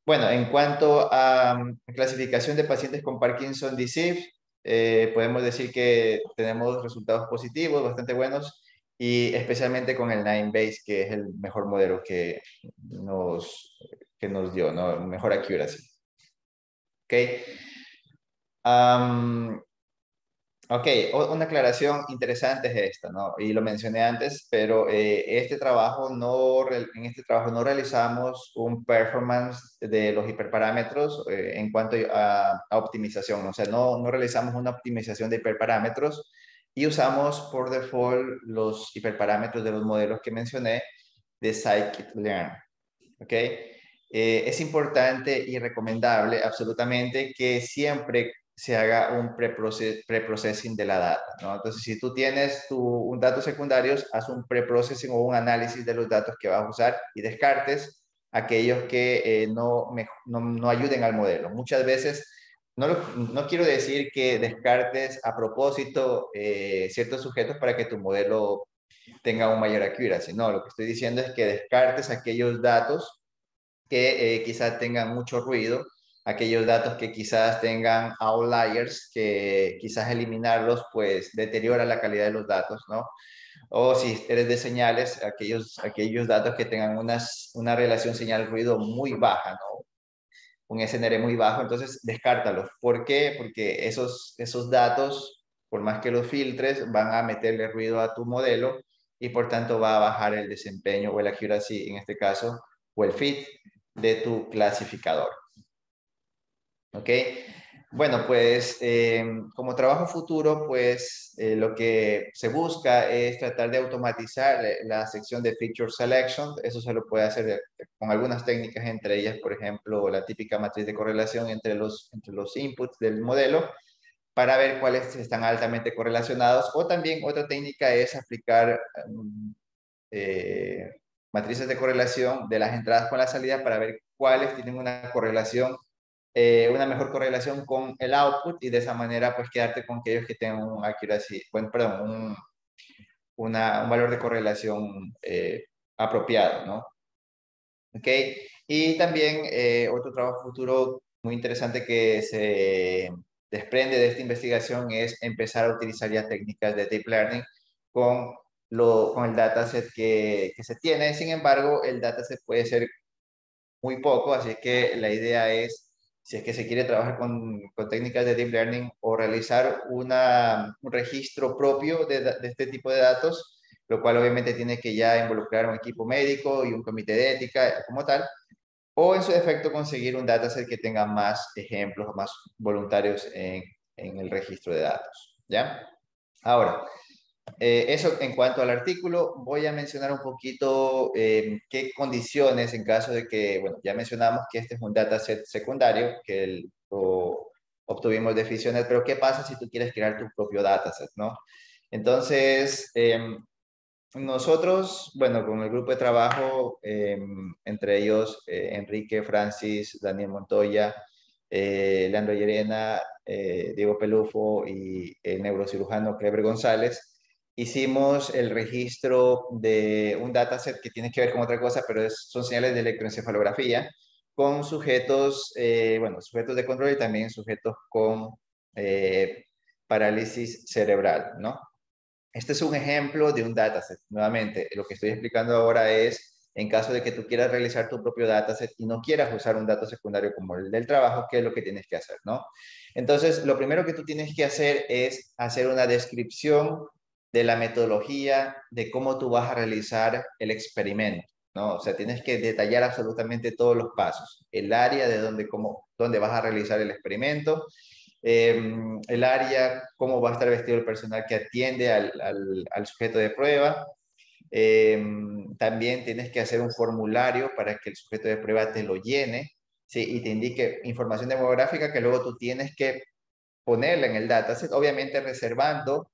bueno, en cuanto a clasificación de pacientes con Parkinson disease, podemos decir que tenemos resultados positivos, bastante buenos, y especialmente con el 9-base, que es el mejor modelo que nos dio, ¿no? Mejor accuracy. Ok. Ok, una aclaración interesante es esta, ¿no? Y lo mencioné antes, pero en este trabajo no realizamos un performance de los hiperparámetros en cuanto a optimización. O sea, no realizamos una optimización de hiperparámetros, y usamos por default los hiperparámetros de los modelos que mencioné de scikit-learn. ¿Ok? Es importante y recomendable absolutamente que siempre se haga un preprocessing de la data, ¿no? Entonces, si tú tienes un datos secundarios, haz un preprocessing o un análisis de los datos que vas a usar, y descartes aquellos que no ayuden al modelo. Muchas veces, no quiero decir que descartes a propósito ciertos sujetos para que tu modelo tenga un mayor accuracy. No, lo que estoy diciendo es que descartes aquellos datos que quizás tengan mucho ruido, aquellos datos que quizás tengan outliers, que quizás eliminarlos pues deteriora la calidad de los datos, ¿no? O si eres de señales, aquellos datos que tengan una relación señal-ruido muy baja, ¿no? Un SNR muy bajo, entonces descártalos. ¿Por qué? Porque esos datos, por más que los filtres, van a meterle ruido a tu modelo, y por tanto va a bajar el desempeño o el accuracy en este caso, o el fit de tu clasificador. ¿Ok? Bueno, pues como trabajo futuro, pues lo que se busca es tratar de automatizar la sección de feature selection. Eso se lo puede hacer con algunas técnicas, entre ellas, por ejemplo, la típica matriz de correlación entre los inputs del modelo, para ver cuáles están altamente correlacionados. O también otra técnica es aplicar matrices de correlación de las entradas con la salida, para ver cuáles tienen una correlación, una mejor correlación con el output, y de esa manera pues quedarte con aquellos que tengan un accuracy, un valor de correlación apropiado, ¿no? ¿Ok? Y también otro trabajo futuro muy interesante que se desprende de esta investigación es empezar a utilizar ya técnicas de deep learning con, con el dataset que se tiene. Sin embargo, el dataset puede ser muy poco, así que la idea es, si es que se quiere trabajar con técnicas de deep learning, o realizar un registro propio de este tipo de datos, lo cual obviamente tiene que ya involucrar un equipo médico y un comité de ética como tal, o en su defecto conseguir un dataset que tenga más ejemplos, más voluntarios en el registro de datos, ¿ya? Ahora, Eso en cuanto al artículo, voy a mencionar un poquito qué condiciones en caso de que, bueno, ya mencionamos que este es un dataset secundario, que obtuvimos de Fisionet, pero ¿qué pasa si tú quieres crear tu propio dataset, no? Entonces, nosotros, bueno, con el grupo de trabajo, entre ellos Enrique, Francis, Daniel Montoya, Leandro Llerena, Diego Pelufo y el neurocirujano Kleber González, hicimos el registro de un dataset que tiene que ver con otra cosa, pero son señales de electroencefalografía con sujetos, bueno, sujetos de control y también sujetos con parálisis cerebral, ¿no? Este es un ejemplo de un dataset. Nuevamente, lo que estoy explicando ahora es, en caso de que tú quieras realizar tu propio dataset y no quieras usar un dato secundario como el del trabajo, ¿qué es lo que tienes que hacer, no? Entonces, lo primero que tú tienes que hacer es hacer una descripción de la metodología de cómo tú vas a realizar el experimento, ¿no? O sea, tienes que detallar absolutamente todos los pasos, el área de dónde vas a realizar el experimento, el área, cómo va a estar vestido el personal que atiende al sujeto de prueba. También tienes que hacer un formulario para que el sujeto de prueba te lo llene, ¿sí? Y te indique información demográfica que luego tú tienes que ponerla en el dataset, obviamente reservando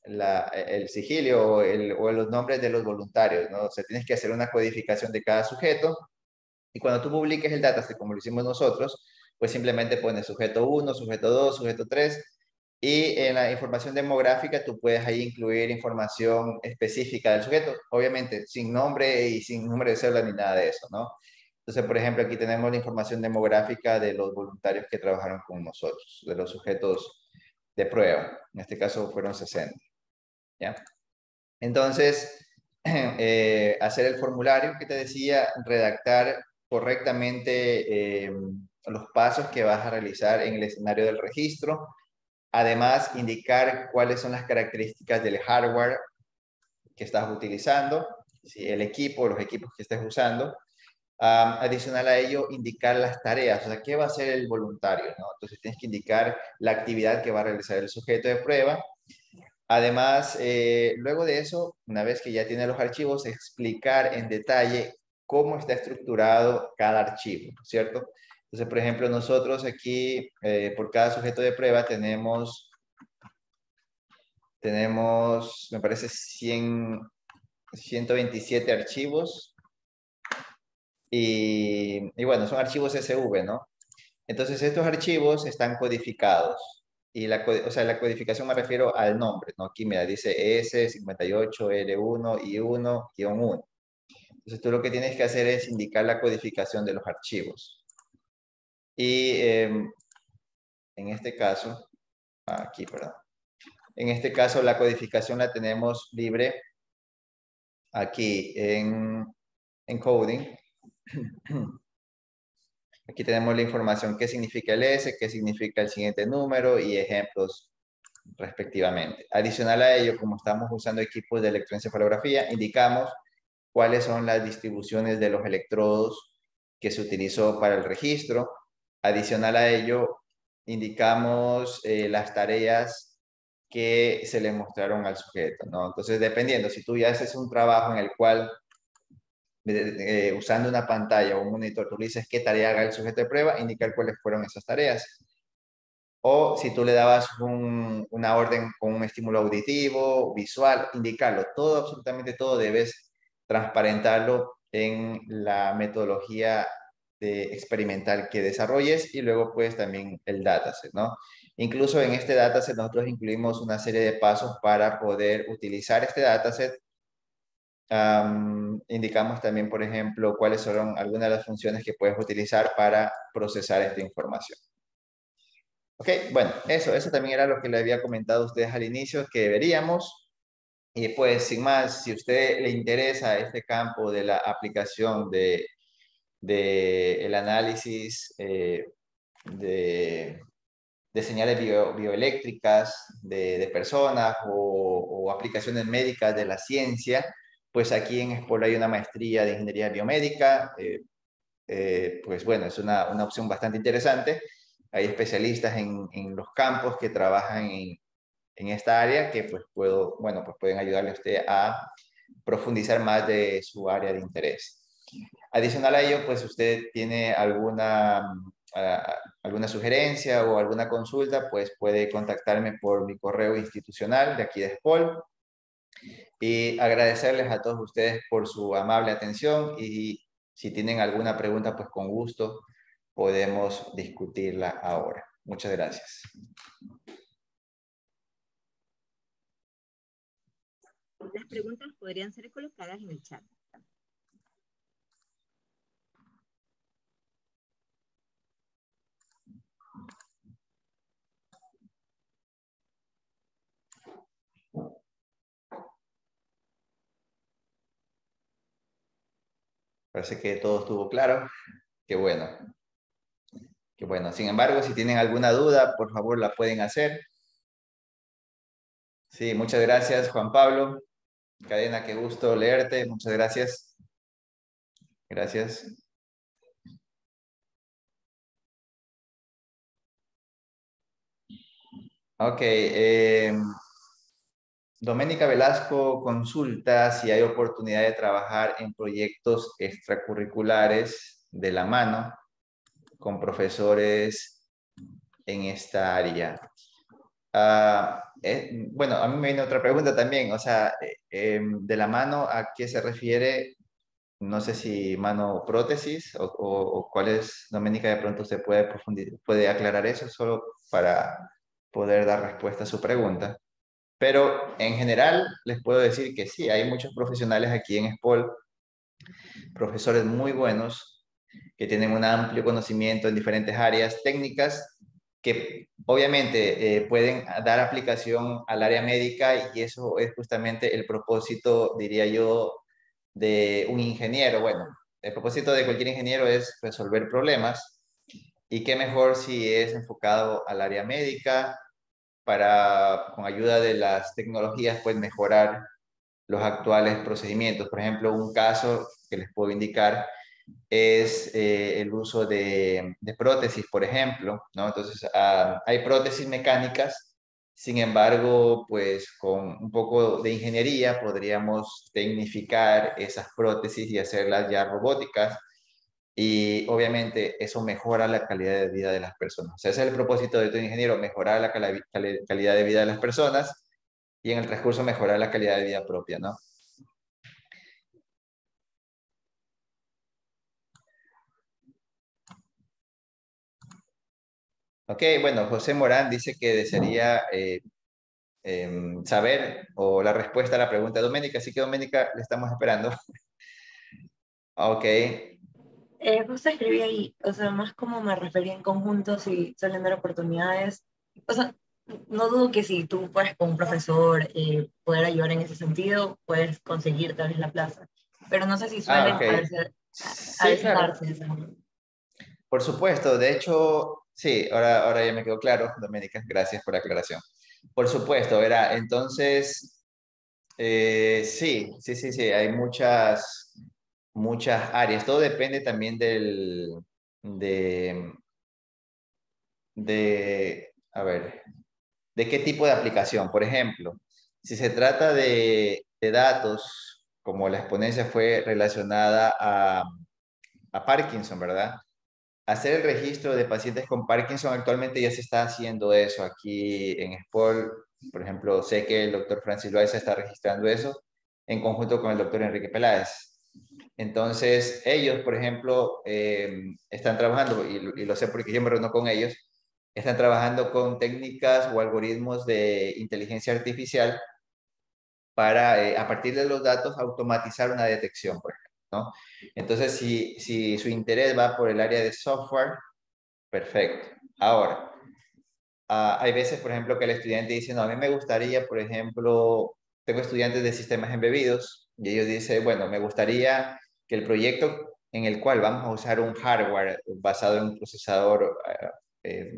el sigilio o los nombres de los voluntarios, ¿no? O sea, tienes que hacer una codificación de cada sujeto y cuando tú publiques el dataset, como lo hicimos nosotros, pues simplemente pones sujeto 1, sujeto 2, sujeto 3. Y en la información demográfica tú puedes ahí incluir información específica del sujeto, obviamente sin nombre y sin número de cédula ni nada de eso, ¿no? Entonces, por ejemplo, aquí tenemos la información demográfica de los voluntarios que trabajaron con nosotros, de los sujetos de prueba. En este caso fueron 60, ¿ya? Entonces, hacer el formulario que te decía, redactar correctamente los pasos que vas a realizar en el escenario del registro. Además, indicar cuáles son las características del hardware que estás utilizando, ¿sí? El equipo, los equipos que estés usando. Adicional a ello, indicar las tareas, o sea, qué va a hacer el voluntario, ¿no? Entonces, tienes que indicar la actividad que va a realizar el sujeto de prueba. Además, luego de eso, una vez que ya tiene los archivos, explicar en detalle cómo está estructurado cada archivo, ¿cierto? Entonces, por ejemplo, nosotros aquí, por cada sujeto de prueba, me parece, 127 archivos y bueno, son archivos SV, ¿no? Entonces, estos archivos están codificados. Y o sea, la codificación me refiero al nombre, ¿no? Aquí me dice S58L1 I1-1. Entonces, tú lo que tienes que hacer es indicar la codificación de los archivos. Y en este caso, aquí, perdón. En este caso, la codificación la tenemos libre aquí en coding. Aquí tenemos la información, qué significa el S, qué significa el siguiente número y ejemplos respectivamente. Adicional a ello, como estamos usando equipos de electroencefalografía, indicamos cuáles son las distribuciones de los electrodos que se utilizó para el registro. Adicional a ello, indicamos las tareas que se le mostraron al sujeto, ¿no? Entonces, dependiendo, si tú ya haces un trabajo en el cual usando una pantalla o un monitor, tú le dices qué tarea haga el sujeto de prueba, indicar cuáles fueron esas tareas. O si tú le dabas una orden con un estímulo auditivo, visual, indicarlo. Todo, absolutamente todo, debes transparentarlo en la metodología experimental que desarrolles y luego pues también el dataset, ¿no? Incluso en este dataset nosotros incluimos una serie de pasos para poder utilizar este dataset. Indicamos también, por ejemplo, cuáles son algunas de las funciones que puedes utilizar para procesar esta información. Ok, bueno, eso también era lo que le había comentado a ustedes al inicio, que veríamos. Y pues, sin más, si a usted le interesa este campo de la aplicación de el análisis de, de señales bioeléctricas de personas o aplicaciones médicas de la ciencia, pues aquí en Espol hay una maestría de ingeniería biomédica. Pues bueno, es una opción bastante interesante. Hay especialistas en los campos que trabajan en esta área que pues bueno, pues pueden ayudarle a usted a profundizar más de su área de interés. Adicional a ello, pues usted tiene alguna sugerencia o alguna consulta, pues puede contactarme por mi correo institucional de aquí de SPOL. Y agradecerles a todos ustedes por su amable atención y si tienen alguna pregunta, pues con gusto podemos discutirla ahora. Muchas gracias. Las preguntas podrían ser colocadas en el chat. Parece que todo estuvo claro. Qué bueno. Qué bueno. Sin embargo, si tienen alguna duda, por favor la pueden hacer. Sí, muchas gracias, Juan Pablo. Cadena, qué gusto leerte. Muchas gracias. Gracias. Ok. Doménica Velasco consulta si hay oportunidad de trabajar en proyectos extracurriculares de la mano con profesores en esta área. Bueno, a mí me viene otra pregunta también, o sea, de la mano, ¿a qué se refiere? No sé si mano prótesis o cuál es, Doménica, de pronto usted puede aclarar eso solo para poder dar respuesta a su pregunta. Pero en general les puedo decir que sí, hay muchos profesionales aquí en SPOL, profesores muy buenos, que tienen un amplio conocimiento en diferentes áreas técnicas, que obviamente pueden dar aplicación al área médica y eso es justamente el propósito, diría yo, de un ingeniero. Bueno, el propósito de cualquier ingeniero es resolver problemas y qué mejor si es enfocado al área médica para, con ayuda de las tecnologías, pues mejorar los actuales procedimientos. Por ejemplo, un caso que les puedo indicar es el uso de prótesis, por ejemplo, ¿no? Entonces, hay prótesis mecánicas, sin embargo, pues con un poco de ingeniería podríamos tecnificar esas prótesis y hacerlas ya robóticas y obviamente eso mejora la calidad de vida de las personas. O sea, ese es el propósito de todo ingeniero, mejorar la calidad de vida de las personas y en el transcurso mejorar la calidad de vida propia, ¿no? Ok, bueno, José Morán dice que desearía saber o la respuesta a la pregunta de Doménica, así que Doménica, le estamos esperando. Ok, Justo escribí ahí, o sea, más como me refería en conjunto, si suelen dar oportunidades. O sea, no dudo que si tú puedes con un profesor poder ayudar en ese sentido, puedes conseguir tal vez la plaza. Pero no sé si suelen ok. a Sí, veces claro. darse esa. Por supuesto, de hecho, sí, ahora ya me quedó claro, Doménica, gracias por la aclaración. Por supuesto, verá, entonces, sí, hay muchas áreas. Todo depende también de, a ver, de qué tipo de aplicación. Por ejemplo, si se trata de datos, como la exponencia fue relacionada a Parkinson, ¿verdad? Hacer el registro de pacientes con Parkinson, actualmente ya se está haciendo eso aquí en SPOL. Por ejemplo, sé que el doctor Francis Loaiza está registrando eso en conjunto con el doctor Enrique Peláez. Entonces, ellos, por ejemplo, están trabajando, y lo sé porque yo me reúno con ellos, están trabajando con técnicas o algoritmos de inteligencia artificial para, a partir de los datos, automatizar una detección, por ejemplo, ¿no? Entonces, si su interés va por el área de software, perfecto. Ahora, hay veces, por ejemplo, que el estudiante dice, no, a mí me gustaría, por ejemplo, tengo estudiantes de sistemas embebidos y ellos dicen, bueno, me gustaría que el proyecto en el cual vamos a usar un hardware basado en un procesador,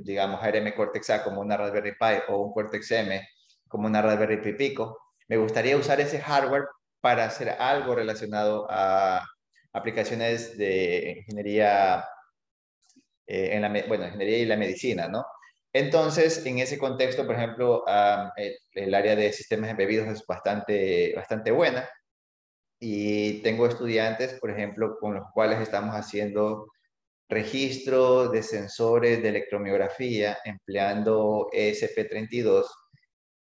digamos, ARM Cortex-A como una Raspberry Pi o un Cortex-M como una Raspberry Pi Pico, me gustaría usar ese hardware para hacer algo relacionado a aplicaciones de ingeniería, bueno, ingeniería y la medicina, ¿no? Entonces, en ese contexto, por ejemplo, el área de sistemas embebidos es bastante buena y tengo estudiantes, por ejemplo, con los cuales estamos haciendo registro de sensores de electromiografía empleando ESP32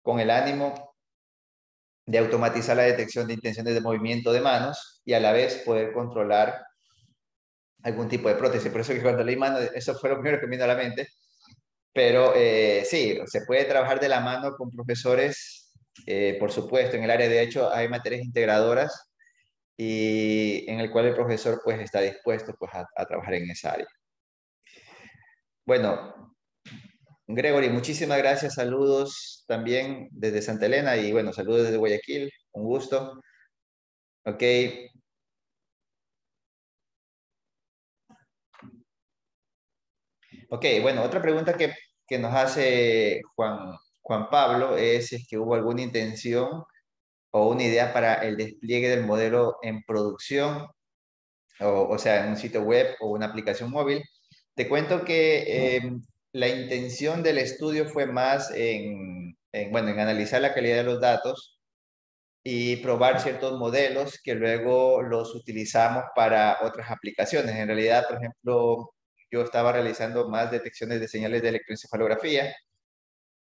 con el ánimo de automatizar la detección de intenciones de movimiento de manos y a la vez poder controlar algún tipo de prótesis. Por eso que cuando leí mano, eso fue lo primero que me vino a la mente. Pero sí, se puede trabajar de la mano con profesores, por supuesto, en el área de hecho hay materias integradoras y en el cual el profesor pues está dispuesto pues a trabajar en esa área. Bueno, Gregory, muchísimas gracias, saludos también desde Santa Elena y bueno, saludos desde Guayaquil, un gusto. Ok, ok, bueno, otra pregunta que nos hace Juan Pablo es si es que hubo alguna intención o una idea para el despliegue del modelo en producción, o sea, en un sitio web o una aplicación móvil. Te cuento que la intención del estudio fue más bueno, en analizar la calidad de los datos y probar ciertos modelos que luego los utilizamos para otras aplicaciones. En realidad, por ejemplo, yo estaba realizando más detecciones de señales de electroencefalografía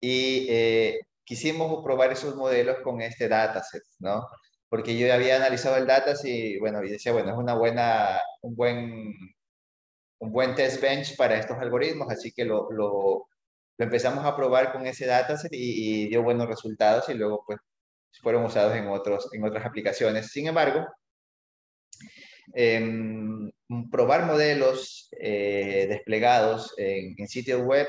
y quisimos probar esos modelos con este dataset, ¿no? Porque yo ya había analizado el dataset y, bueno, y decía, bueno, es un buen test bench para estos algoritmos, así que lo empezamos a probar con ese dataset y dio buenos resultados y luego, pues, fueron usados en otras aplicaciones. Sin embargo, probar modelos desplegados en sitios web,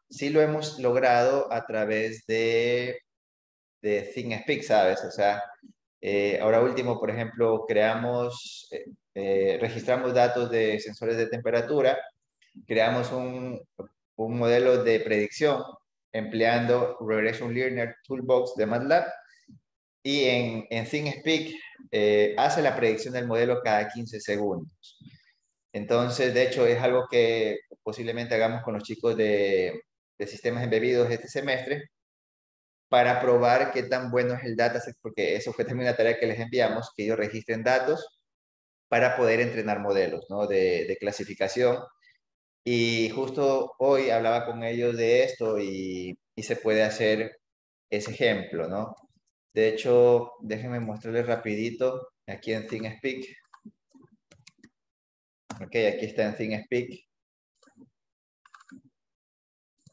sí lo hemos logrado a través de ThinkSpeak, ¿sabes? O sea, ahora último, por ejemplo, registramos datos de sensores de temperatura, creamos un modelo de predicción empleando Regression Learner Toolbox de MATLAB y en ThinkSpeak hace la predicción del modelo cada 15 segundos. Entonces, de hecho, es algo que posiblemente hagamos con los chicos de sistemas embebidos este semestre para probar qué tan bueno es el dataset, porque eso fue también una tarea que les enviamos, que ellos registren datos para poder entrenar modelos, ¿no? de clasificación. Y justo hoy hablaba con ellos de esto y se puede hacer ese ejemplo, ¿no? De hecho, déjenme mostrarles rapidito aquí en ThinkSpeak. Ok, aquí está en ThinkSpeak.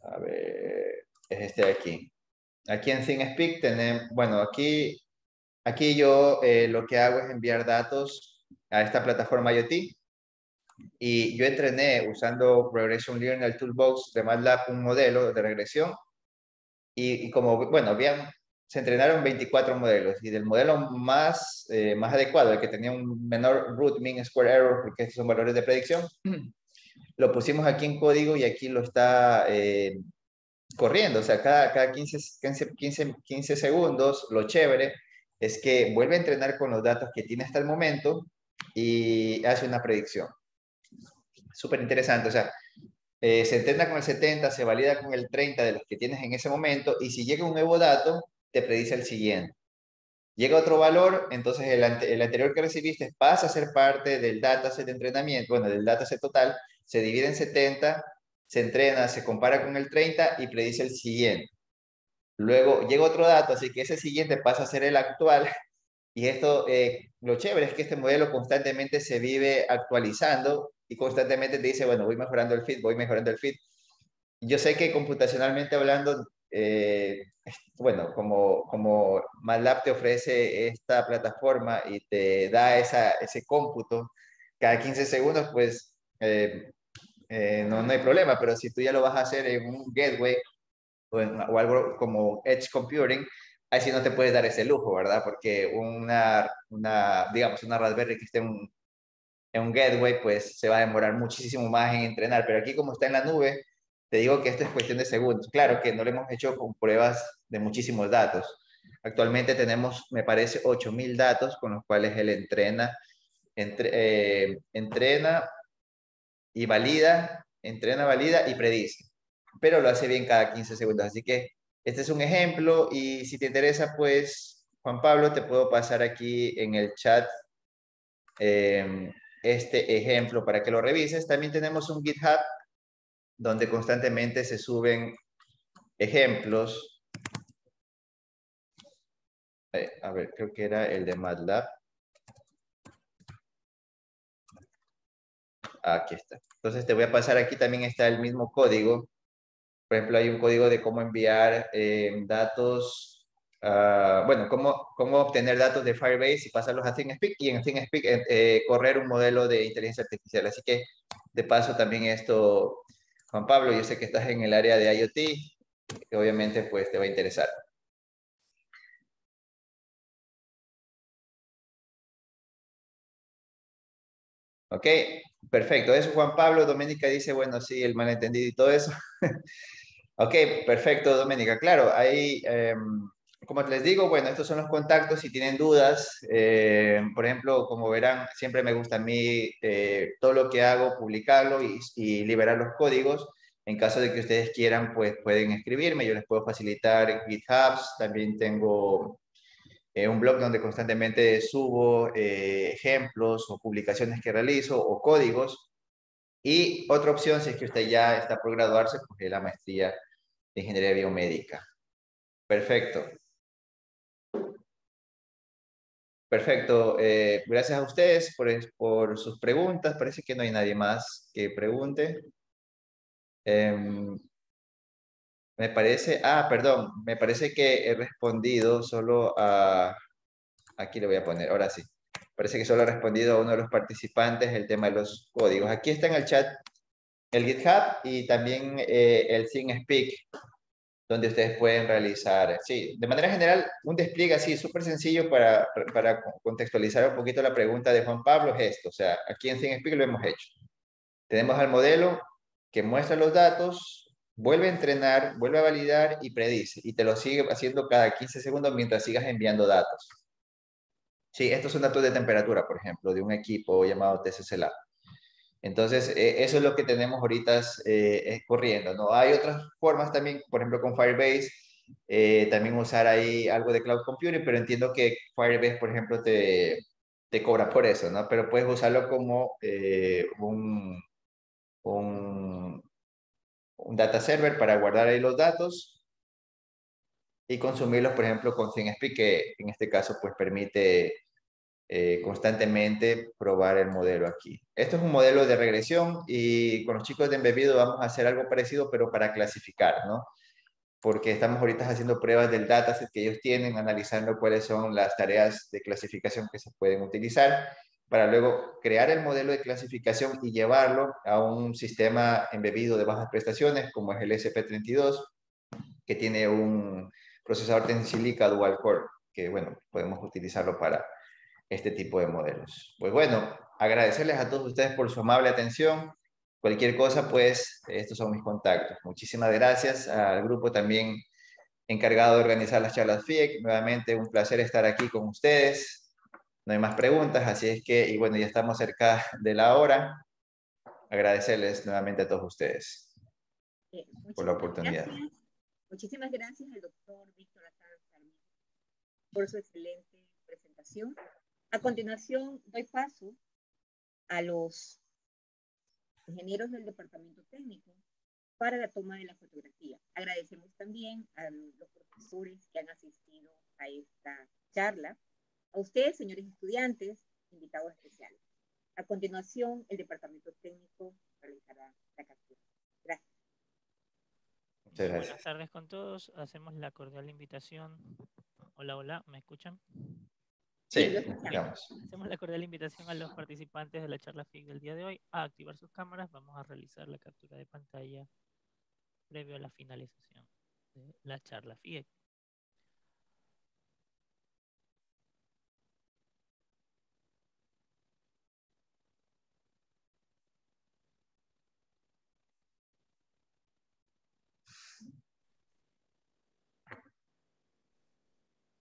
A ver, es este de aquí. Aquí en ThinkSpeak tenemos, bueno, aquí yo lo que hago es enviar datos a esta plataforma IoT y yo entrené usando Regression Learner Toolbox de MATLAB un modelo de regresión y como, bueno, se entrenaron 24 modelos y del modelo más adecuado, el que tenía un menor root mean square error, porque estos son valores de predicción, lo pusimos aquí en código y aquí lo está corriendo, o sea, cada 15 segundos, lo chévere es que vuelve a entrenar con los datos que tiene hasta el momento y hace una predicción. Súper interesante, o sea, se entrena con el 70, se valida con el 30 de los que tienes en ese momento y si llega un nuevo dato, te predice el siguiente. Llega otro valor, entonces el anterior que recibiste pasa a ser parte del dataset de entrenamiento, bueno, del dataset total, se divide en 70, se entrena, se compara con el 30 y predice el siguiente. Luego llega otro dato, así que ese siguiente pasa a ser el actual. Y esto, lo chévere es que este modelo constantemente se vive actualizando y constantemente te dice, bueno, voy mejorando el feed, voy mejorando el feed. Yo sé que computacionalmente hablando, bueno, como MATLAB te ofrece esta plataforma y te da ese cómputo cada 15 segundos, pues no hay problema, pero si tú ya lo vas a hacer en un gateway o algo como Edge Computing, ahí sí no te puedes dar ese lujo, ¿verdad? Porque digamos, una Raspberry que esté en un gateway, pues se va a demorar muchísimo más en entrenar, pero aquí como está en la nube, te digo que esto es cuestión de segundos. Claro que no lo hemos hecho con pruebas de muchísimos datos. Actualmente tenemos, me parece, 8.000 datos con los cuales él entrena y valida, entrena, valida y predice. pero lo hace bien cada 15 segundos. Así que este es un ejemplo y si te interesa, pues, Juan Pablo, te puedo pasar aquí en el chat este ejemplo para que lo revises. También tenemos un GitHub donde constantemente se suben ejemplos. A ver, creo que era el de MATLAB. Aquí está. Entonces te voy a pasar, aquí también está el mismo código. Por ejemplo, hay un código de cómo enviar datos, bueno, cómo obtener datos de Firebase y pasarlos a ThinkSpeak y en ThinkSpeak correr un modelo de inteligencia artificial. Así que de paso también esto, Juan Pablo, yo sé que estás en el área de IoT, que obviamente pues te va a interesar. Ok, perfecto. Eso Juan Pablo. Doménica dice, bueno, sí, el malentendido y todo eso. Ok, perfecto, Doménica. Claro, ahí, como les digo, bueno, estos son los contactos. Si tienen dudas, por ejemplo, como verán, siempre me gusta a mí todo lo que hago, publicarlo y liberar los códigos. En caso de que ustedes quieran, pues pueden escribirme. Yo les puedo facilitar GitHubs. También tengo un blog donde constantemente subo ejemplos o publicaciones que realizo o códigos. Y otra opción, si es que usted ya está por graduarse, pues es la maestría de ingeniería biomédica. Perfecto. Perfecto. Gracias a ustedes por sus preguntas. Parece que no hay nadie más que pregunte. Me parece, perdón, me parece que he respondido solo a, aquí le voy a poner, ahora sí. Parece que solo he respondido a uno de los participantes el tema de los códigos. Aquí está en el chat el GitHub y también el ThinkSpeak, donde ustedes pueden realizar, sí, de manera general, un despliegue así súper sencillo para contextualizar un poquito la pregunta de Juan Pablo es esto, o sea, aquí en ThinkSpeak lo hemos hecho. Tenemos al modelo que muestra los datos, vuelve a entrenar, vuelve a validar y predice, y te lo sigue haciendo cada 15 segundos mientras sigas enviando datos. Sí, estos son datos de temperatura, por ejemplo, de un equipo llamado TCC Lab. Entonces, eso es lo que tenemos ahorita corriendo, ¿no? Hay otras formas también, por ejemplo, con Firebase, también usar ahí algo de Cloud Computing, pero entiendo que Firebase, por ejemplo, te cobra por eso, ¿no? Pero puedes usarlo como un, un data server para guardar ahí los datos y consumirlos, por ejemplo, con ThinkSpeak, que en este caso, pues, permite constantemente probar el modelo aquí. Esto es un modelo de regresión y con los chicos de Embebido vamos a hacer algo parecido, pero para clasificar, ¿no? Porque estamos ahorita haciendo pruebas del dataset que ellos tienen, analizando cuáles son las tareas de clasificación que se pueden utilizar para luego crear el modelo de clasificación y llevarlo a un sistema embebido de bajas prestaciones como es el SP32, que tiene un procesador Tensilica Dual Core, que bueno, podemos utilizarlo para este tipo de modelos. Pues bueno, agradecerles a todos ustedes por su amable atención. Cualquier cosa, pues, estos son mis contactos. Muchísimas gracias al grupo también encargado de organizar las charlas FIEC. Nuevamente, un placer estar aquí con ustedes. No hay más preguntas, así es que, y bueno, ya estamos cerca de la hora. Agradecerles nuevamente a todos ustedes por la oportunidad. Muchísimas gracias al doctor Víctor Azar por su excelente presentación. A continuación, doy paso a los ingenieros del departamento técnico para la toma de la fotografía. Agradecemos también a los profesores que han asistido a esta charla, a ustedes, señores estudiantes, invitados especiales. A continuación, el departamento técnico realizará la captura. Gracias. Muchas gracias. Buenas tardes con todos. Hacemos la cordial invitación. Hola, hola, ¿me escuchan? Sí, escuchamos. Hacemos la cordial invitación a los participantes de la charla FIEC del día de hoy a activar sus cámaras. Vamos a realizar la captura de pantalla previo a la finalización de la charla FIEC.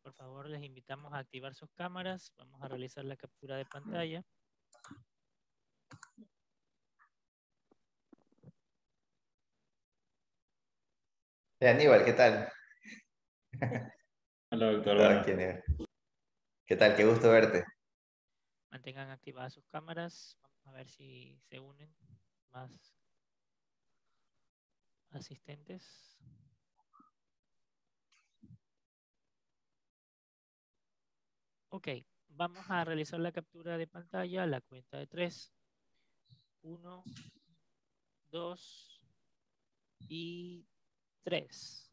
Por favor, les invitamos a activar sus cámaras. Vamos a realizar la captura de pantalla. Aníbal, ¿qué tal? Hola, doctor. Todo Bueno, aquí, Aníbal. ¿Qué tal? Qué gusto verte. Mantengan activadas sus cámaras. Vamos a ver si se unen más asistentes. Ok, vamos a realizar la captura de pantalla a la cuenta de 3. 1, 2 y 3.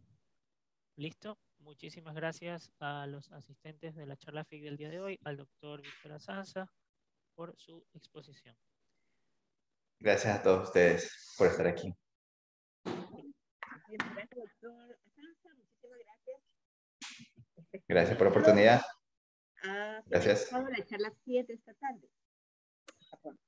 ¿Listo? Muchísimas gracias a los asistentes de la charla FIC del día de hoy, al doctor Víctor Asanza, por su exposición. Gracias a todos ustedes por estar aquí. Gracias, doctor Asanza. Muchísimas gracias. Gracias por la oportunidad. Ha Gracias. finalizado la charla 7 esta tarde. Hasta pronto.